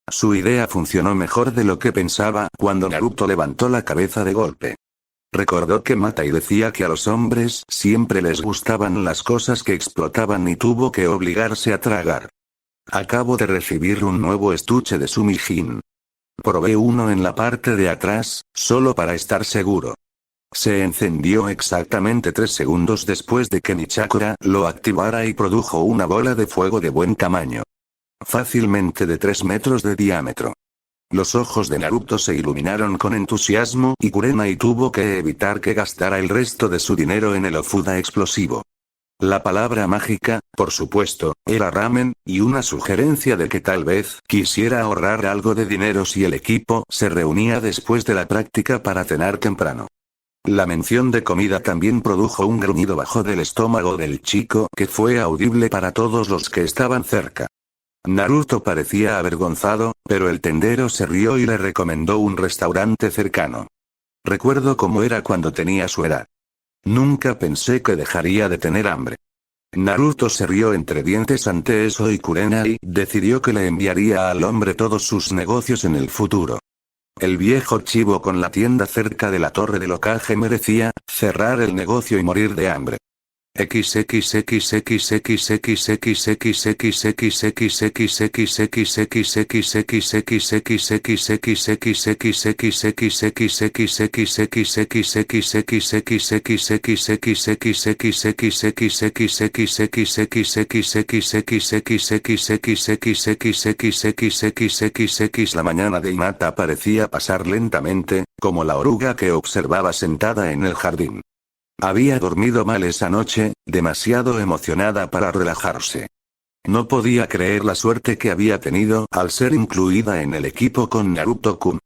Su idea funcionó mejor de lo que pensaba cuando Naruto levantó la cabeza de golpe. Recordó que Matai decía que a los hombres siempre les gustaban las cosas que explotaban y tuvo que obligarse a tragar. Acabo de recibir un nuevo estuche de Sumijin. Probé uno en la parte de atrás, solo para estar seguro. Se encendió exactamente 3 segundos después de que Nichakura lo activara y produjo una bola de fuego de buen tamaño. Fácilmente de 3 metros de diámetro. Los ojos de Naruto se iluminaron con entusiasmo y Kurenai tuvo que evitar que gastara el resto de su dinero en el Ofuda explosivo. La palabra mágica, por supuesto, era ramen, y una sugerencia de que tal vez quisiera ahorrar algo de dinero si el equipo se reunía después de la práctica para cenar temprano. La mención de comida también produjo un gruñido bajo del estómago del chico que fue audible para todos los que estaban cerca. Naruto parecía avergonzado, pero el tendero se rió y le recomendó un restaurante cercano. Recuerdo cómo era cuando tenía su edad. Nunca pensé que dejaría de tener hambre. Naruto se rió entre dientes ante eso y Kurenai decidió que le enviaría al hombre todos sus negocios en el futuro. El viejo chivo con la tienda cerca de la torre del Hokage merecía cerrar el negocio y morir de hambre. La mañana de Hinata parecía pasar lentamente, como la oruga que observaba sentada en el jardín. Había dormido mal esa noche, demasiado emocionada para relajarse. No podía creer la suerte que había tenido al ser incluida en el equipo con Naruto-kun.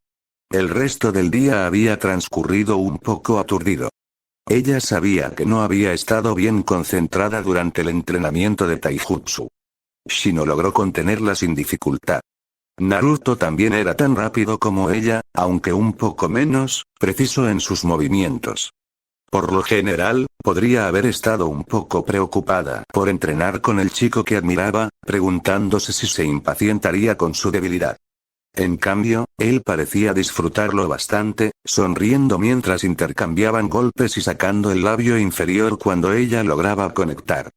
El resto del día había transcurrido un poco aturdido. Ella sabía que no había estado bien concentrada durante el entrenamiento de Taijutsu. Shino logró contenerla sin dificultad. Naruto también era tan rápido como ella, aunque un poco menos preciso en sus movimientos. Por lo general, podría haber estado un poco preocupada por entrenar con el chico que admiraba, preguntándose si se impacientaría con su debilidad. En cambio, él parecía disfrutarlo bastante, sonriendo mientras intercambiaban golpes y sacando el labio inferior cuando ella lograba conectar.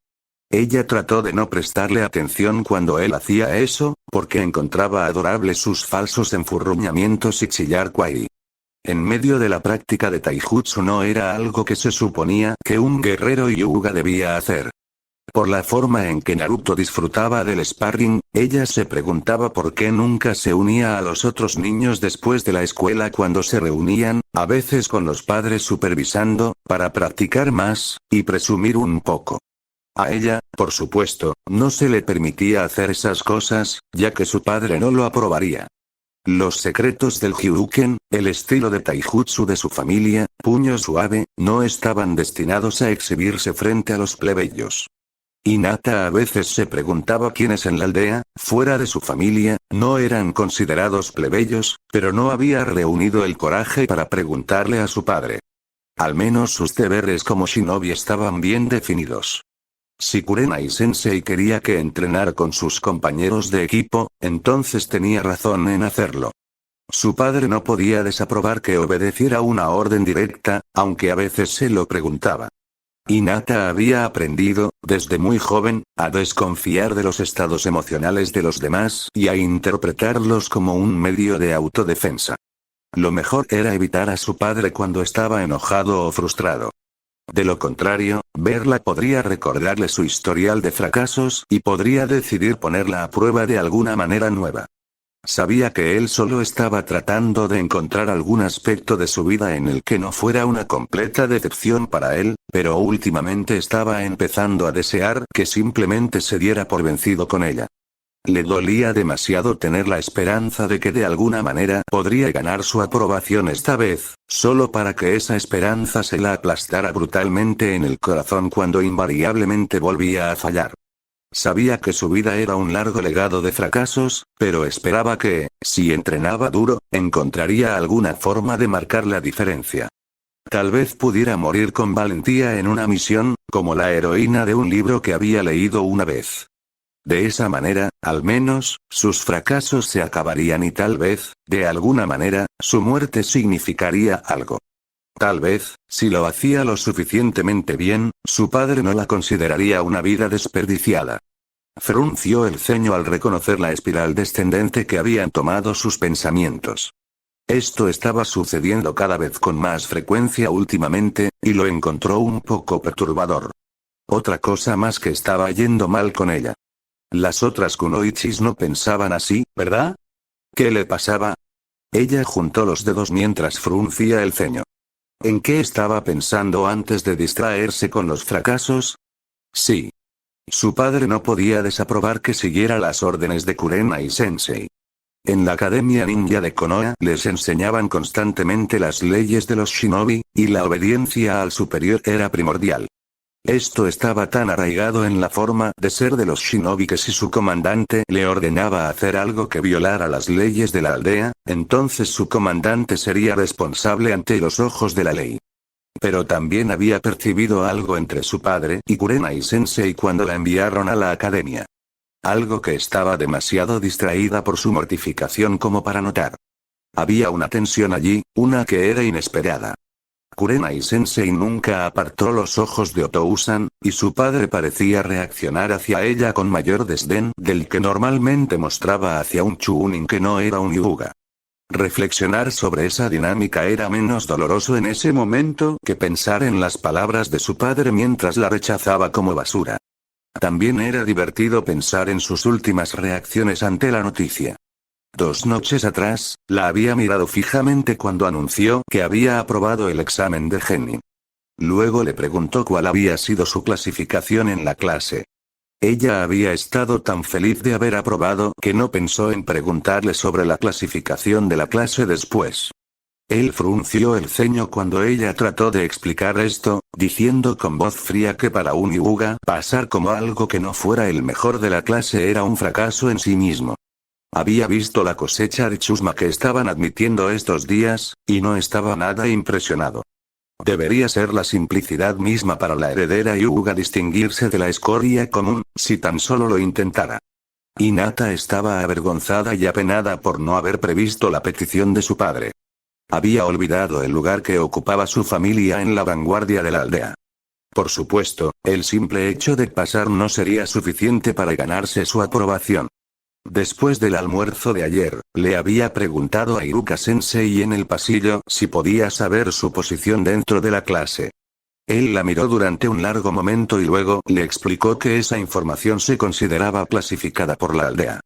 Ella trató de no prestarle atención cuando él hacía eso, porque encontraba adorables sus falsos enfurruñamientos y chillar kawaii. En medio de la práctica de Taijutsu no era algo que se suponía que un guerrero Hyuga debía hacer. Por la forma en que Naruto disfrutaba del sparring, ella se preguntaba por qué nunca se unía a los otros niños después de la escuela cuando se reunían, a veces con los padres supervisando, para practicar más, y presumir un poco. A ella, por supuesto, no se le permitía hacer esas cosas, ya que su padre no lo aprobaría. Los secretos del Hyuken, el estilo de Taijutsu de su familia, puño suave, no estaban destinados a exhibirse frente a los plebeyos. Hinata a veces se preguntaba quiénes en la aldea, fuera de su familia, no eran considerados plebeyos, pero no había reunido el coraje para preguntarle a su padre. Al menos sus deberes como shinobi estaban bien definidos. Si Kurenai-sensei quería que entrenara con sus compañeros de equipo, entonces tenía razón en hacerlo. Su padre no podía desaprobar que obedeciera una orden directa, aunque a veces se lo preguntaba. Hinata había aprendido, desde muy joven, a desconfiar de los estados emocionales de los demás y a interpretarlos como un medio de autodefensa. Lo mejor era evitar a su padre cuando estaba enojado o frustrado. De lo contrario, verla podría recordarle su historial de fracasos y podría decidir ponerla a prueba de alguna manera nueva. Sabía que él solo estaba tratando de encontrar algún aspecto de su vida en el que no fuera una completa decepción para él, pero últimamente estaba empezando a desear que simplemente se diera por vencido con ella. Le dolía demasiado tener la esperanza de que de alguna manera podría ganar su aprobación esta vez, solo para que esa esperanza se la aplastara brutalmente en el corazón cuando invariablemente volvía a fallar. Sabía que su vida era un largo legado de fracasos, pero esperaba que, si entrenaba duro, encontraría alguna forma de marcar la diferencia. Tal vez pudiera morir con valentía en una misión, como la heroína de un libro que había leído una vez. De esa manera, al menos, sus fracasos se acabarían y tal vez, de alguna manera, su muerte significaría algo. Tal vez, si lo hacía lo suficientemente bien, su padre no la consideraría una vida desperdiciada. Frunció el ceño al reconocer la espiral descendente que habían tomado sus pensamientos. Esto estaba sucediendo cada vez con más frecuencia últimamente, y lo encontró un poco perturbador. Otra cosa más que estaba yendo mal con ella. Las otras kunoichis no pensaban así, ¿verdad? ¿Qué le pasaba? Ella juntó los dedos mientras fruncía el ceño. ¿En qué estaba pensando antes de distraerse con los fracasos? Sí. Su padre no podía desaprobar que siguiera las órdenes de Kurenai-sensei. En la Academia Ninja de Konoha les enseñaban constantemente las leyes de los shinobi, y la obediencia al superior era primordial. Esto estaba tan arraigado en la forma de ser de los shinobi que si su comandante le ordenaba hacer algo que violara las leyes de la aldea, entonces su comandante sería responsable ante los ojos de la ley. Pero también había percibido algo entre su padre y Kurenai-sensei cuando la enviaron a la academia. Algo que estaba demasiado distraída por su mortificación como para notar. Había una tensión allí, una que era inesperada. Kurenai-sensei nunca apartó los ojos de Otousan, y su padre parecía reaccionar hacia ella con mayor desdén del que normalmente mostraba hacia un Chunin que no era un Hyuga. Reflexionar sobre esa dinámica era menos doloroso en ese momento que pensar en las palabras de su padre mientras la rechazaba como basura. También era divertido pensar en sus últimas reacciones ante la noticia. 2 noches atrás, la había mirado fijamente cuando anunció que había aprobado el examen de Geni. Luego le preguntó cuál había sido su clasificación en la clase. Ella había estado tan feliz de haber aprobado que no pensó en preguntarle sobre la clasificación de la clase después. Él frunció el ceño cuando ella trató de explicar esto, diciendo con voz fría que para un Hyuga pasar como algo que no fuera el mejor de la clase era un fracaso en sí mismo. Había visto la cosecha de chusma que estaban admitiendo estos días, y no estaba nada impresionado. Debería ser la simplicidad misma para la heredera Hyuga distinguirse de la escoria común, si tan solo lo intentara. Hinata estaba avergonzada y apenada por no haber previsto la petición de su padre. Había olvidado el lugar que ocupaba su familia en la vanguardia de la aldea. Por supuesto, el simple hecho de pasar no sería suficiente para ganarse su aprobación. Después del almuerzo de ayer, le había preguntado a Iruka-sensei en el pasillo si podía saber su posición dentro de la clase. Él la miró durante un largo momento y luego le explicó que esa información se consideraba clasificada por la aldea.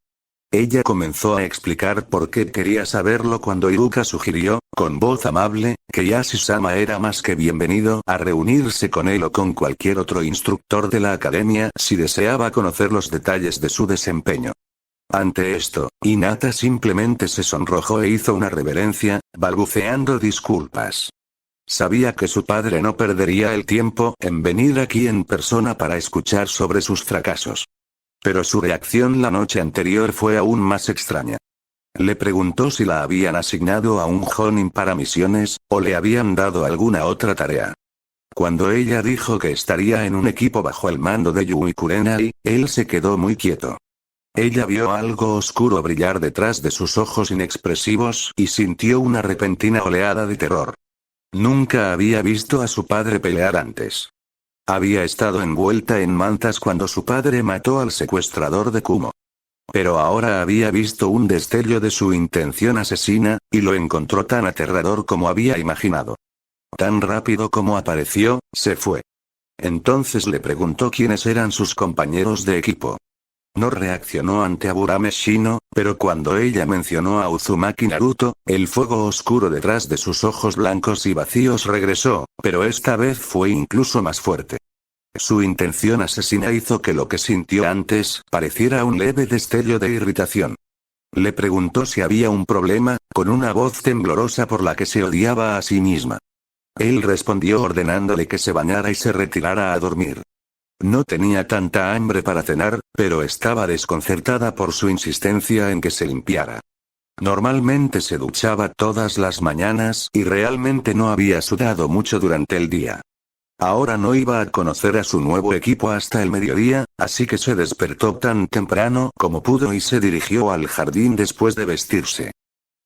Ella comenzó a explicar por qué quería saberlo cuando Iruka sugirió, con voz amable, que Yashi-sama era más que bienvenido a reunirse con él o con cualquier otro instructor de la academia si deseaba conocer los detalles de su desempeño. Ante esto, Hinata simplemente se sonrojó e hizo una reverencia, balbuceando disculpas. Sabía que su padre no perdería el tiempo en venir aquí en persona para escuchar sobre sus fracasos. Pero su reacción la noche anterior fue aún más extraña. Le preguntó si la habían asignado a un Jonin para misiones, o le habían dado alguna otra tarea. Cuando ella dijo que estaría en un equipo bajo el mando de Yui Kurenai, él se quedó muy quieto. Ella vio algo oscuro brillar detrás de sus ojos inexpresivos y sintió una repentina oleada de terror. Nunca había visto a su padre pelear antes. Había estado envuelta en mantas cuando su padre mató al secuestrador de Kumo. Pero ahora había visto un destello de su intención asesina, y lo encontró tan aterrador como había imaginado. Tan rápido como apareció, se fue. Entonces le preguntó quiénes eran sus compañeros de equipo. No reaccionó ante Aburame Shino, pero cuando ella mencionó a Uzumaki Naruto, el fuego oscuro detrás de sus ojos blancos y vacíos regresó, pero esta vez fue incluso más fuerte. Su intención asesina hizo que lo que sintió antes pareciera un leve destello de irritación. Le preguntó si había un problema, con una voz temblorosa por la que se odiaba a sí misma. Él respondió ordenándole que se bañara y se retirara a dormir. No tenía tanta hambre para cenar, pero estaba desconcertada por su insistencia en que se limpiara. Normalmente se duchaba todas las mañanas y realmente no había sudado mucho durante el día. Ahora no iba a conocer a su nuevo equipo hasta el mediodía, así que se despertó tan temprano como pudo y se dirigió al jardín después de vestirse.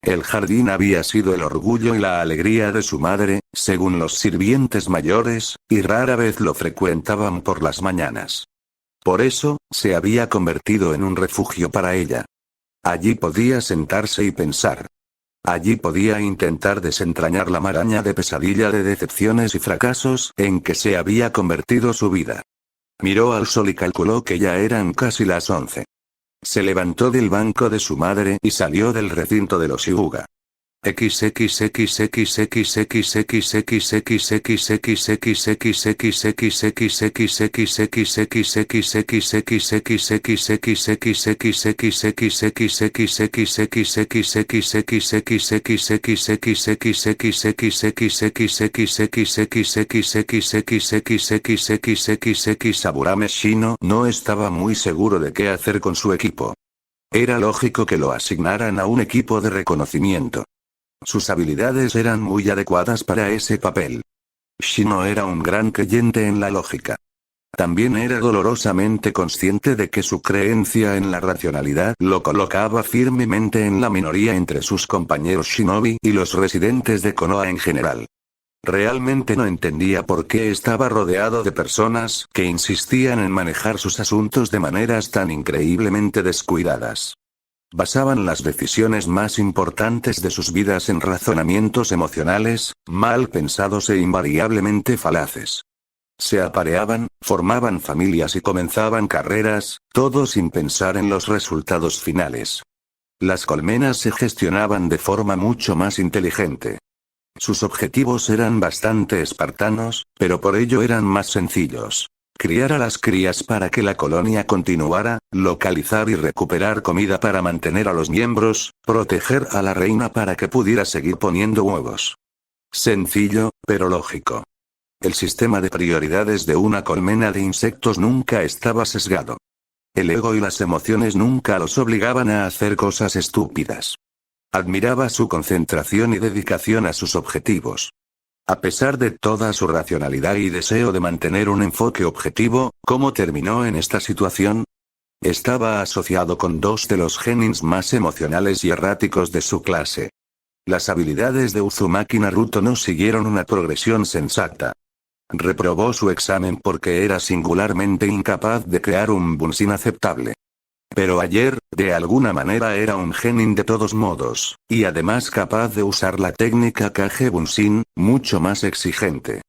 El jardín había sido el orgullo y la alegría de su madre, según los sirvientes mayores, y rara vez lo frecuentaban por las mañanas. Por eso, se había convertido en un refugio para ella. Allí podía sentarse y pensar. Allí podía intentar desentrañar la maraña de pesadilla de decepciones y fracasos en que se había convertido su vida. Miró al sol y calculó que ya eran casi las 11. Se levantó del banco de su madre y salió del recinto de los Hyuga. Aburame Shino no estaba muy seguro de qué hacer con su equipo. Era lógico que lo asignaran a un equipo de reconocimiento. Sus habilidades eran muy adecuadas para ese papel. Shino era un gran creyente en la lógica. También era dolorosamente consciente de que su creencia en la racionalidad lo colocaba firmemente en la minoría entre sus compañeros shinobi y los residentes de Konoha en general. Realmente no entendía por qué estaba rodeado de personas que insistían en manejar sus asuntos de maneras tan increíblemente descuidadas. Basaban las decisiones más importantes de sus vidas en razonamientos emocionales, mal pensados e invariablemente falaces. Se apareaban, formaban familias y comenzaban carreras, todo sin pensar en los resultados finales. Las colmenas se gestionaban de forma mucho más inteligente. Sus objetivos eran bastante espartanos, pero por ello eran más sencillos. Criar a las crías para que la colonia continuara, localizar y recuperar comida para mantener a los miembros, proteger a la reina para que pudiera seguir poniendo huevos. Sencillo, pero lógico. El sistema de prioridades de una colmena de insectos nunca estaba sesgado. El ego y las emociones nunca los obligaban a hacer cosas estúpidas. Admiraba su concentración y dedicación a sus objetivos. A pesar de toda su racionalidad y deseo de mantener un enfoque objetivo, ¿cómo terminó en esta situación? Estaba asociado con dos de los genins más emocionales y erráticos de su clase. Las habilidades de Uzumaki Naruto no siguieron una progresión sensata. Reprobó su examen porque era singularmente incapaz de crear un Bunshin aceptable. Pero ayer, de alguna manera era un genin de todos modos, y además capaz de usar la técnica Kage Bunshin, mucho más exigente.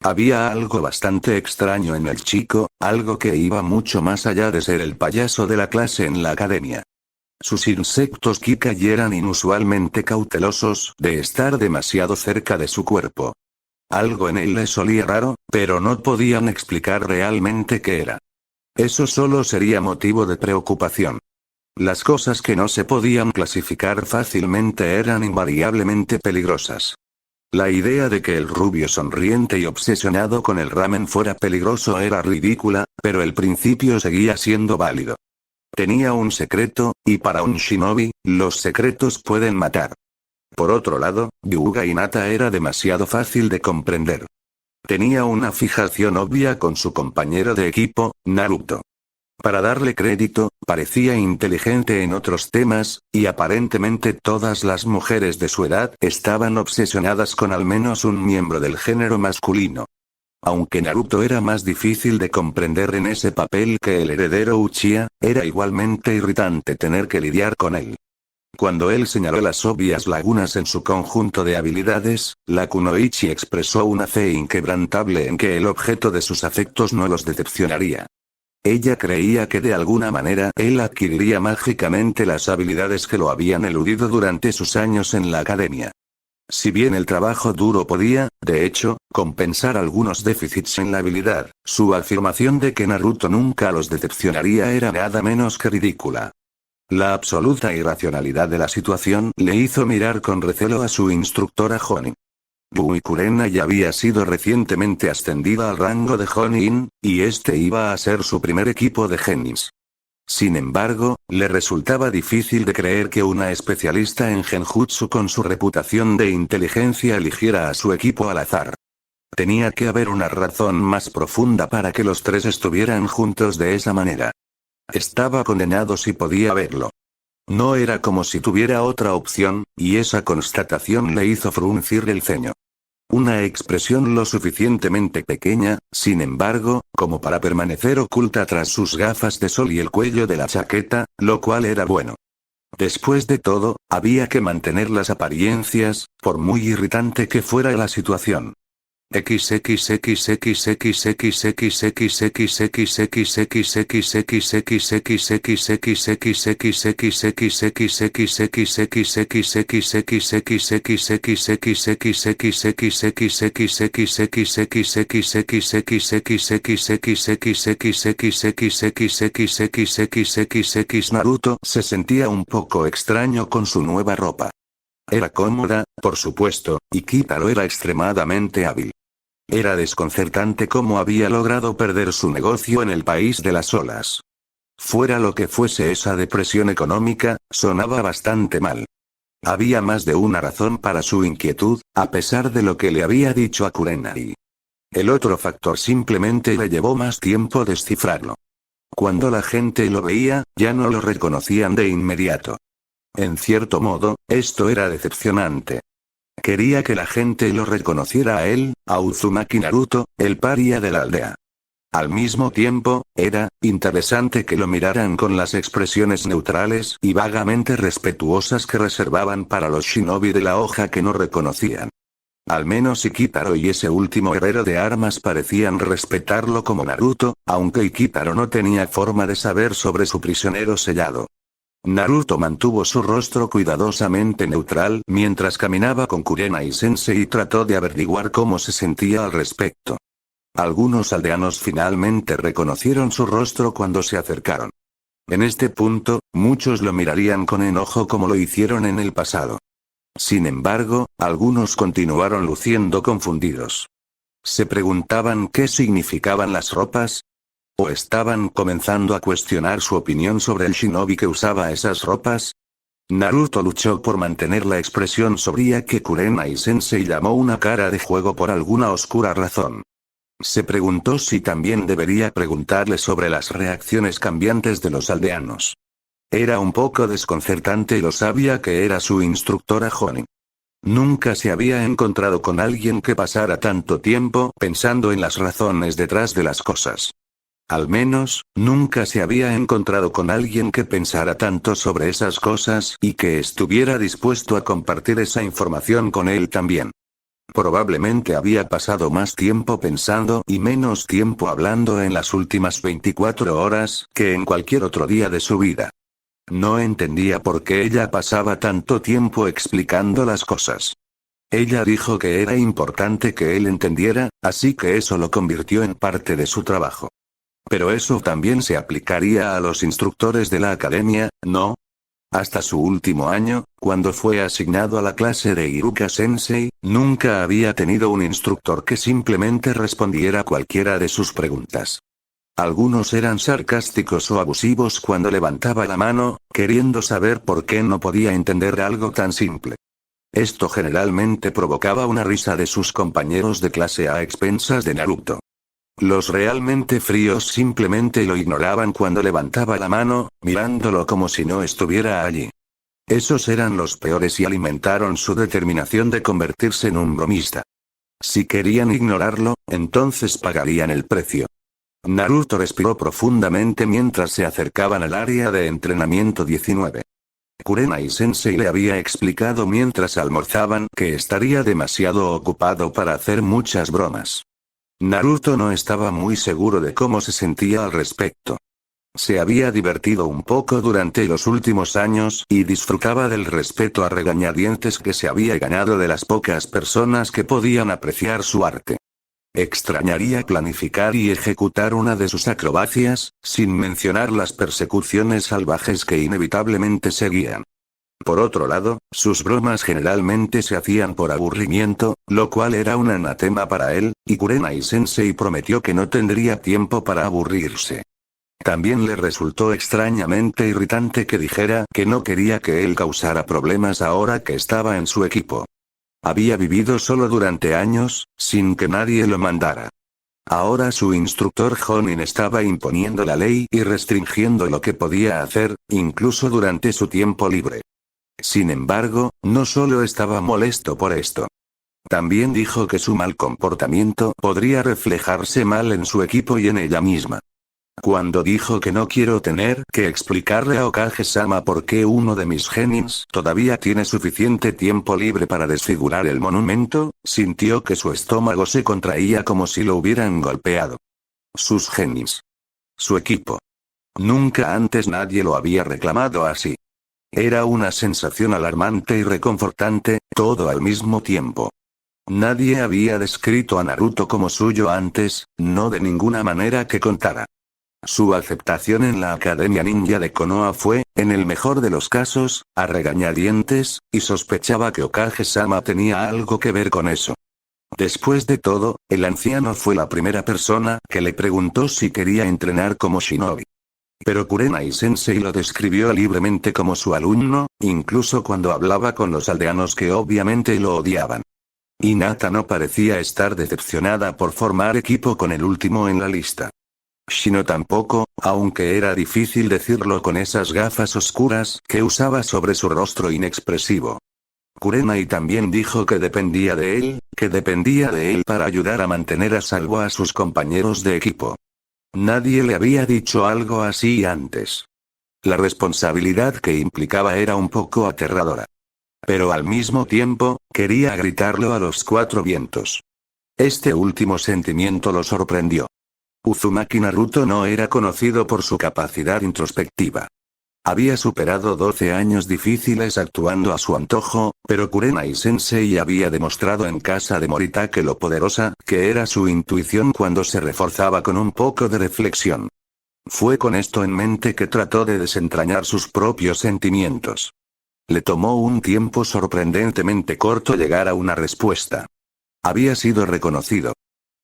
Había algo bastante extraño en el chico, algo que iba mucho más allá de ser el payaso de la clase en la academia. Sus insectos Kikai eran inusualmente cautelosos de estar demasiado cerca de su cuerpo. Algo en él les olía raro, pero no podían explicar realmente qué era. Eso solo sería motivo de preocupación. Las cosas que no se podían clasificar fácilmente eran invariablemente peligrosas. La idea de que el rubio sonriente y obsesionado con el ramen fuera peligroso era ridícula, pero el principio seguía siendo válido. Tenía un secreto, y para un shinobi, los secretos pueden matar. Por otro lado, Hyuga Hinata era demasiado fácil de comprender. Tenía una fijación obvia con su compañero de equipo, Naruto. Para darle crédito, parecía inteligente en otros temas, y aparentemente todas las mujeres de su edad estaban obsesionadas con al menos un miembro del género masculino. Aunque Naruto era más difícil de comprender en ese papel que el heredero Uchiha, era igualmente irritante tener que lidiar con él. Cuando él señaló las obvias lagunas en su conjunto de habilidades, la Kunoichi expresó una fe inquebrantable en que el objeto de sus afectos no los decepcionaría. Ella creía que de alguna manera él adquiriría mágicamente las habilidades que lo habían eludido durante sus años en la academia. Si bien el trabajo duro podía, de hecho, compensar algunos déficits en la habilidad, su afirmación de que Naruto nunca los decepcionaría era nada menos que ridícula. La absoluta irracionalidad de la situación le hizo mirar con recelo a su instructora Jonin. Bui Kurena ya había sido recientemente ascendida al rango de Jonin, y este iba a ser su primer equipo de genins. Sin embargo, le resultaba difícil de creer que una especialista en genjutsu con su reputación de inteligencia eligiera a su equipo al azar. Tenía que haber una razón más profunda para que los tres estuvieran juntos de esa manera. Estaba condenado si podía verlo. No era como si tuviera otra opción, y esa constatación le hizo fruncir el ceño. Una expresión lo suficientemente pequeña, sin embargo, como para permanecer oculta tras sus gafas de sol y el cuello de la chaqueta, lo cual era bueno. Después de todo, había que mantener las apariencias, por muy irritante que fuera la situación. Naruto se sentía un poco extraño con su nueva ropa. Era cómoda, por supuesto, y Kitaro era extremadamente hábil. Era desconcertante cómo había logrado perder su negocio en el país de las olas. Fuera lo que fuese esa depresión económica, sonaba bastante mal. Había más de una razón para su inquietud, a pesar de lo que le había dicho a Kurenai. El otro factor simplemente le llevó más tiempo descifrarlo. Cuando la gente lo veía, ya no lo reconocían de inmediato. En cierto modo, esto era decepcionante. Quería que la gente lo reconociera a él, a Uzumaki Naruto, el paria de la aldea. Al mismo tiempo, era interesante que lo miraran con las expresiones neutrales y vagamente respetuosas que reservaban para los shinobi de la hoja que no reconocían. Al menos Ikitaro y ese último herrero de armas parecían respetarlo como Naruto, aunque Ikitaro no tenía forma de saber sobre su prisionero sellado. Naruto mantuvo su rostro cuidadosamente neutral mientras caminaba con Kurenai-sensei y trató de averiguar cómo se sentía al respecto. Algunos aldeanos finalmente reconocieron su rostro cuando se acercaron. En este punto, muchos lo mirarían con enojo como lo hicieron en el pasado. Sin embargo, algunos continuaron luciendo confundidos. ¿Se preguntaban qué significaban las ropas? ¿O estaban comenzando a cuestionar su opinión sobre el shinobi que usaba esas ropas? Naruto luchó por mantener la expresión sobria que Kurenai-sensei llamó una cara de juego por alguna oscura razón. Se preguntó si también debería preguntarle sobre las reacciones cambiantes de los aldeanos. Era un poco desconcertante y lo sabía que era su instructora Jonin. Nunca se había encontrado con alguien que pasara tanto tiempo pensando en las razones detrás de las cosas. Al menos, nunca se había encontrado con alguien que pensara tanto sobre esas cosas y que estuviera dispuesto a compartir esa información con él también. Probablemente había pasado más tiempo pensando y menos tiempo hablando en las últimas 24 horas que en cualquier otro día de su vida. No entendía por qué ella pasaba tanto tiempo explicando las cosas. Ella dijo que era importante que él entendiera, así que eso lo convirtió en parte de su trabajo. Pero eso también se aplicaría a los instructores de la academia, ¿no? Hasta su último año, cuando fue asignado a la clase de Iruka Sensei, nunca había tenido un instructor que simplemente respondiera cualquiera de sus preguntas. Algunos eran sarcásticos o abusivos cuando levantaba la mano, queriendo saber por qué no podía entender algo tan simple. Esto generalmente provocaba una risa de sus compañeros de clase a expensas de Naruto. Los realmente fríos simplemente lo ignoraban cuando levantaba la mano, mirándolo como si no estuviera allí. Esos eran los peores y alimentaron su determinación de convertirse en un bromista. Si querían ignorarlo, entonces pagarían el precio. Naruto respiró profundamente mientras se acercaban al área de entrenamiento 19. Kurenai-sensei le había explicado mientras almorzaban que estaría demasiado ocupado para hacer muchas bromas. Naruto no estaba muy seguro de cómo se sentía al respecto. Se había divertido un poco durante los últimos años y disfrutaba del respeto a regañadientes que se había ganado de las pocas personas que podían apreciar su arte. Extrañaría planificar y ejecutar una de sus acrobacias, sin mencionar las persecuciones salvajes que inevitablemente seguían. Por otro lado, sus bromas generalmente se hacían por aburrimiento, lo cual era un anatema para él, y Kurenai-sensei prometió que no tendría tiempo para aburrirse. También le resultó extrañamente irritante que dijera que no quería que él causara problemas ahora que estaba en su equipo. Había vivido solo durante años, sin que nadie lo mandara. Ahora su instructor Jonin estaba imponiendo la ley y restringiendo lo que podía hacer, incluso durante su tiempo libre. Sin embargo, no solo estaba molesto por esto. También dijo que su mal comportamiento podría reflejarse mal en su equipo y en ella misma. Cuando dijo que no quiero tener que explicarle a Okage-sama por qué uno de mis genins todavía tiene suficiente tiempo libre para desfigurar el monumento, sintió que su estómago se contraía como si lo hubieran golpeado. Sus genins. Su equipo. Nunca antes nadie lo había reclamado así. Era una sensación alarmante y reconfortante, todo al mismo tiempo. Nadie había descrito a Naruto como suyo antes, no de ninguna manera que contara. Su aceptación en la Academia Ninja de Konoha fue, en el mejor de los casos, a regañadientes, y sospechaba que Okage-sama tenía algo que ver con eso. Después de todo, el anciano fue la primera persona que le preguntó si quería entrenar como shinobi. Pero Kurenai-sensei lo describió libremente como su alumno, incluso cuando hablaba con los aldeanos que obviamente lo odiaban. Hinata no parecía estar decepcionada por formar equipo con el último en la lista. Shino tampoco, aunque era difícil decirlo con esas gafas oscuras que usaba sobre su rostro inexpresivo. Kurenai también dijo que dependía de él para ayudar a mantener a salvo a sus compañeros de equipo. Nadie le había dicho algo así antes. La responsabilidad que implicaba era un poco aterradora. Pero al mismo tiempo, quería gritarlo a los cuatro vientos. Este último sentimiento lo sorprendió. Uzumaki Naruto no era conocido por su capacidad introspectiva. Había superado 12 años difíciles actuando a su antojo, pero Kurenai-sensei había demostrado en casa de Moritake lo poderosa que era su intuición cuando se reforzaba con un poco de reflexión. Fue con esto en mente que trató de desentrañar sus propios sentimientos. Le tomó un tiempo sorprendentemente corto llegar a una respuesta. Había sido reconocido.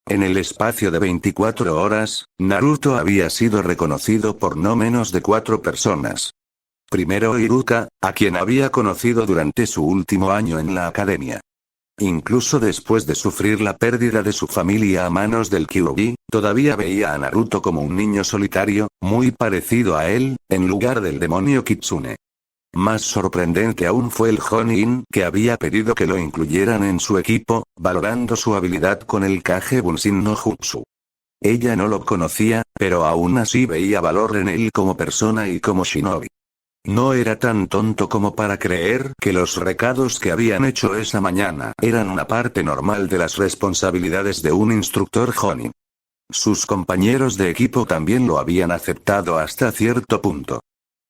En el espacio de 24 horas, Naruto había sido reconocido por no menos de 4 personas. Primero Iruka, a quien había conocido durante su último año en la academia. Incluso después de sufrir la pérdida de su familia a manos del Kyuubi, todavía veía a Naruto como un niño solitario, muy parecido a él, en lugar del demonio Kitsune. Más sorprendente aún fue el Jonin que había pedido que lo incluyeran en su equipo, valorando su habilidad con el Kage Bunshin no Jutsu. Ella no lo conocía, pero aún así veía valor en él como persona y como shinobi. No era tan tonto como para creer que los recados que habían hecho esa mañana eran una parte normal de las responsabilidades de un instructor Jonin. Sus compañeros de equipo también lo habían aceptado hasta cierto punto.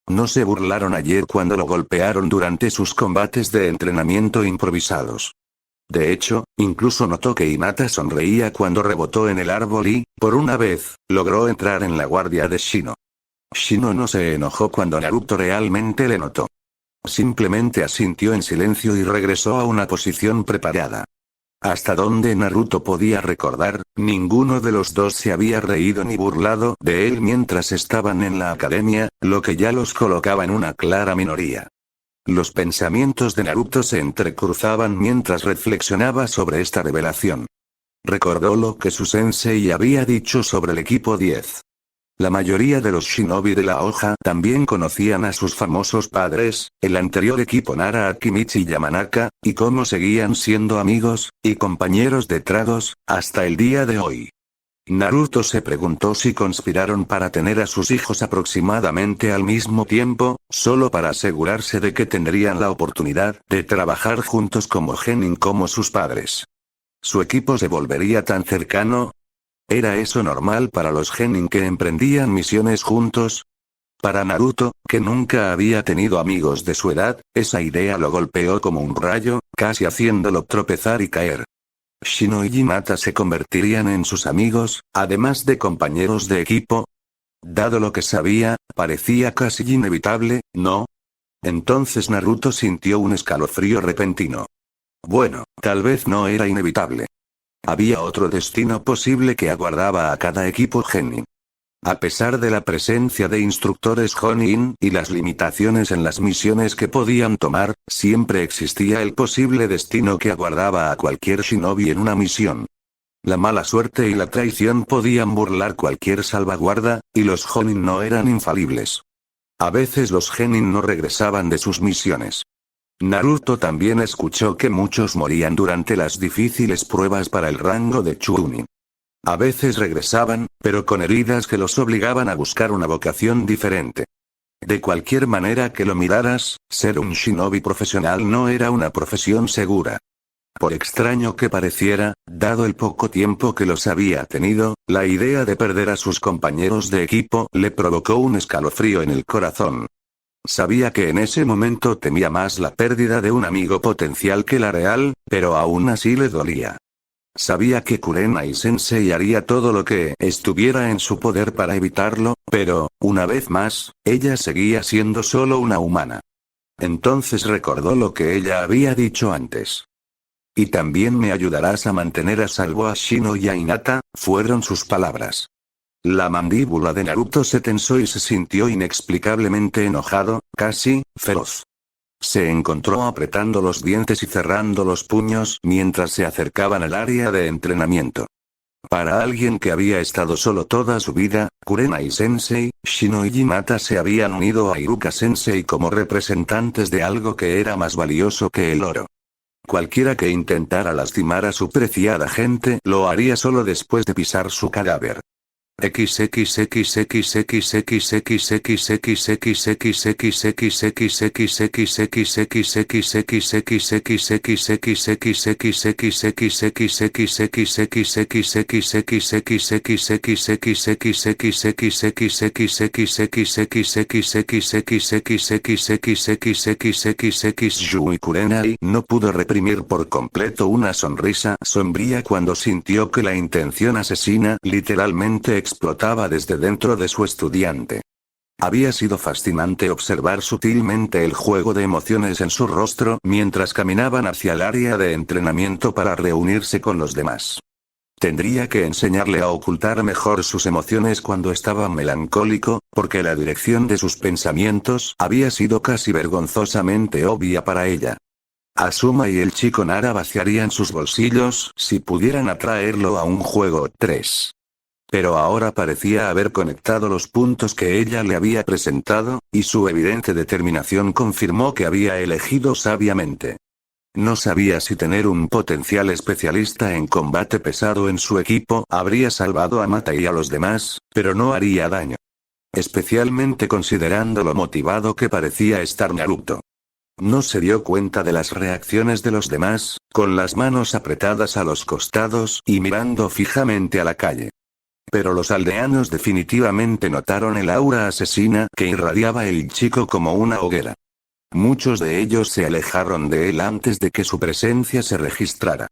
No se burlaron ayer cuando lo golpearon durante sus combates de entrenamiento improvisados. De hecho, incluso notó que Hinata sonreía cuando rebotó en el árbol y, por una vez, logró entrar en la guardia de Shino. Shino no se enojó cuando Naruto realmente le notó. Simplemente asintió en silencio y regresó a una posición preparada. Hasta donde Naruto podía recordar, ninguno de los dos se había reído ni burlado de él mientras estaban en la academia, lo que ya los colocaba en una clara minoría. Los pensamientos de Naruto se entrecruzaban mientras reflexionaba sobre esta revelación. Recordó lo que su sensei había dicho sobre el equipo 10. La mayoría de los shinobi de la hoja también conocían a sus famosos padres, el anterior equipo Nara Akimichi y Yamanaka, y cómo seguían siendo amigos y compañeros de tragos, hasta el día de hoy. Naruto se preguntó si conspiraron para tener a sus hijos aproximadamente al mismo tiempo, solo para asegurarse de que tendrían la oportunidad de trabajar juntos como genin como sus padres. ¿Su equipo se volvería tan cercano? ¿Era eso normal para los genin que emprendían misiones juntos? Para Naruto, que nunca había tenido amigos de su edad, esa idea lo golpeó como un rayo, casi haciéndolo tropezar y caer. ¿Shino y Hinata se convertirían en sus amigos, además de compañeros de equipo? Dado lo que sabía, parecía casi inevitable, ¿no? Entonces Naruto sintió un escalofrío repentino. Bueno, tal vez no era inevitable. Había otro destino posible que aguardaba a cada equipo genin. A pesar de la presencia de instructores Jonin y las limitaciones en las misiones que podían tomar, siempre existía el posible destino que aguardaba a cualquier shinobi en una misión. La mala suerte y la traición podían burlar cualquier salvaguarda, y los Jonin no eran infalibles. A veces los genin no regresaban de sus misiones. Naruto también escuchó que muchos morían durante las difíciles pruebas para el rango de Chunin. A veces regresaban, pero con heridas que los obligaban a buscar una vocación diferente. De cualquier manera que lo miraras, ser un shinobi profesional no era una profesión segura. Por extraño que pareciera, dado el poco tiempo que los había tenido, la idea de perder a sus compañeros de equipo le provocó un escalofrío en el corazón. Sabía que en ese momento temía más la pérdida de un amigo potencial que la real, pero aún así le dolía. Sabía que Kurenai-sensei haría todo lo que estuviera en su poder para evitarlo, pero, una vez más, ella seguía siendo solo una humana. Entonces recordó lo que ella había dicho antes. Y también me ayudarás a mantener a salvo a Shino y a Hinata, fueron sus palabras. La mandíbula de Naruto se tensó y se sintió inexplicablemente enojado, casi feroz. Se encontró apretando los dientes y cerrando los puños mientras se acercaban al área de entrenamiento. Para alguien que había estado solo toda su vida, Kurenai-sensei, Shino y Hinata se habían unido a Iruka-sensei como representantes de algo que era más valioso que el oro. Cualquiera que intentara lastimar a su preciada gente lo haría solo después de pisar su cadáver. Yui Kurenai no pudo reprimir por completo una sonrisa sombría cuando sintió que la intención asesina literalmente explotaba desde dentro de su estudiante. Había sido fascinante observar sutilmente el juego de emociones en su rostro mientras caminaban hacia el área de entrenamiento para reunirse con los demás. Tendría que enseñarle a ocultar mejor sus emociones cuando estaba melancólico, porque la dirección de sus pensamientos había sido casi vergonzosamente obvia para ella. Asuma y el chico Nara vaciarían sus bolsillos si pudieran atraerlo a un juego 3. Pero ahora parecía haber conectado los puntos que ella le había presentado, y su evidente determinación confirmó que había elegido sabiamente. No sabía si tener un potencial especialista en combate pesado en su equipo habría salvado a Mata y a los demás, pero no haría daño. Especialmente considerando lo motivado que parecía estar Naruto. No se dio cuenta de las reacciones de los demás, con las manos apretadas a los costados y mirando fijamente a la calle. Pero los aldeanos definitivamente notaron el aura asesina que irradiaba el chico como una hoguera. Muchos de ellos se alejaron de él antes de que su presencia se registrara.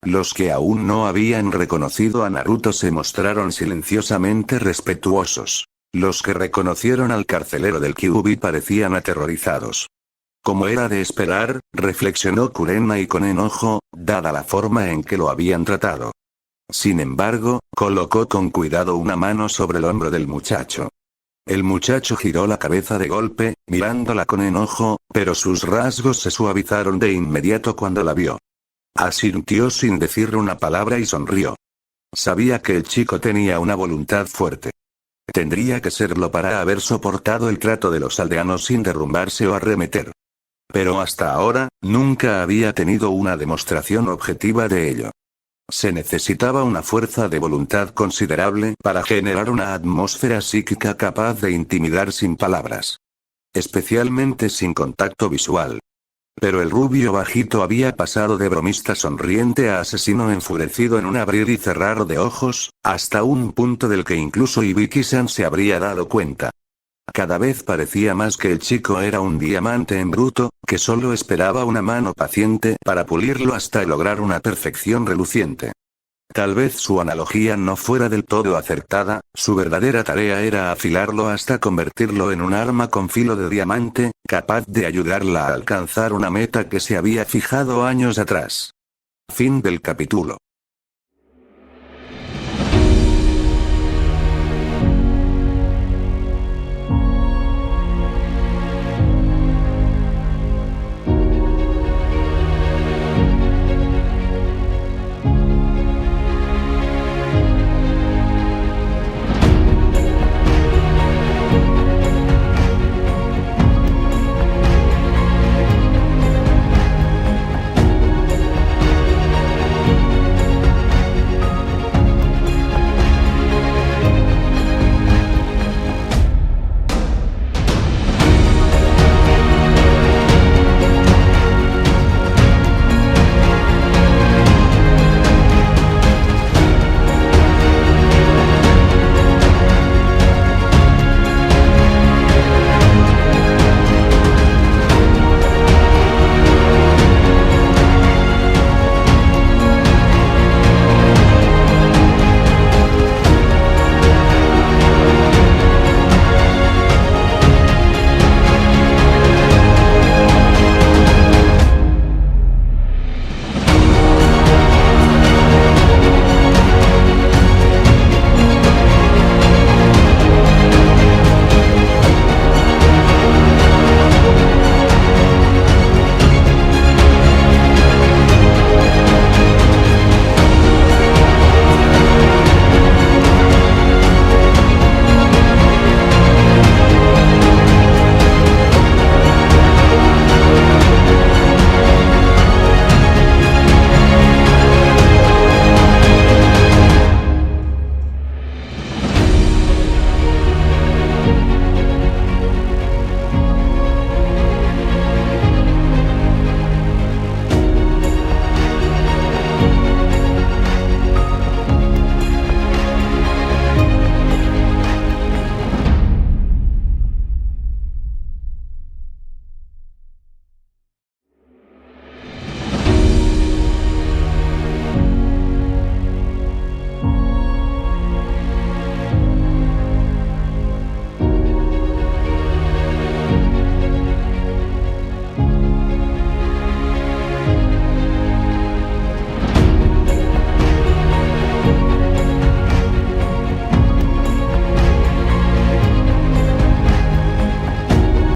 Los que aún no habían reconocido a Naruto se mostraron silenciosamente respetuosos. Los que reconocieron al carcelero del Kyuubi parecían aterrorizados. Como era de esperar, reflexionó Kurenai con enojo, dada la forma en que lo habían tratado. Sin embargo, colocó con cuidado una mano sobre el hombro del muchacho. El muchacho giró la cabeza de golpe, mirándola con enojo, pero sus rasgos se suavizaron de inmediato cuando la vio. Asintió sin decir una palabra y sonrió. Sabía que el chico tenía una voluntad fuerte. Tendría que serlo para haber soportado el trato de los aldeanos sin derrumbarse o arremeter. Pero hasta ahora, nunca había tenido una demostración objetiva de ello. Se necesitaba una fuerza de voluntad considerable para generar una atmósfera psíquica capaz de intimidar sin palabras. Especialmente sin contacto visual. Pero el rubio bajito había pasado de bromista sonriente a asesino enfurecido en un abrir y cerrar de ojos, hasta un punto del que incluso Ibiki-san se habría dado cuenta. Cada vez parecía más que el chico era un diamante en bruto, que solo esperaba una mano paciente para pulirlo hasta lograr una perfección reluciente. Tal vez su analogía no fuera del todo acertada, su verdadera tarea era afilarlo hasta convertirlo en un arma con filo de diamante, capaz de ayudarla a alcanzar una meta que se había fijado años atrás. Fin del capítulo.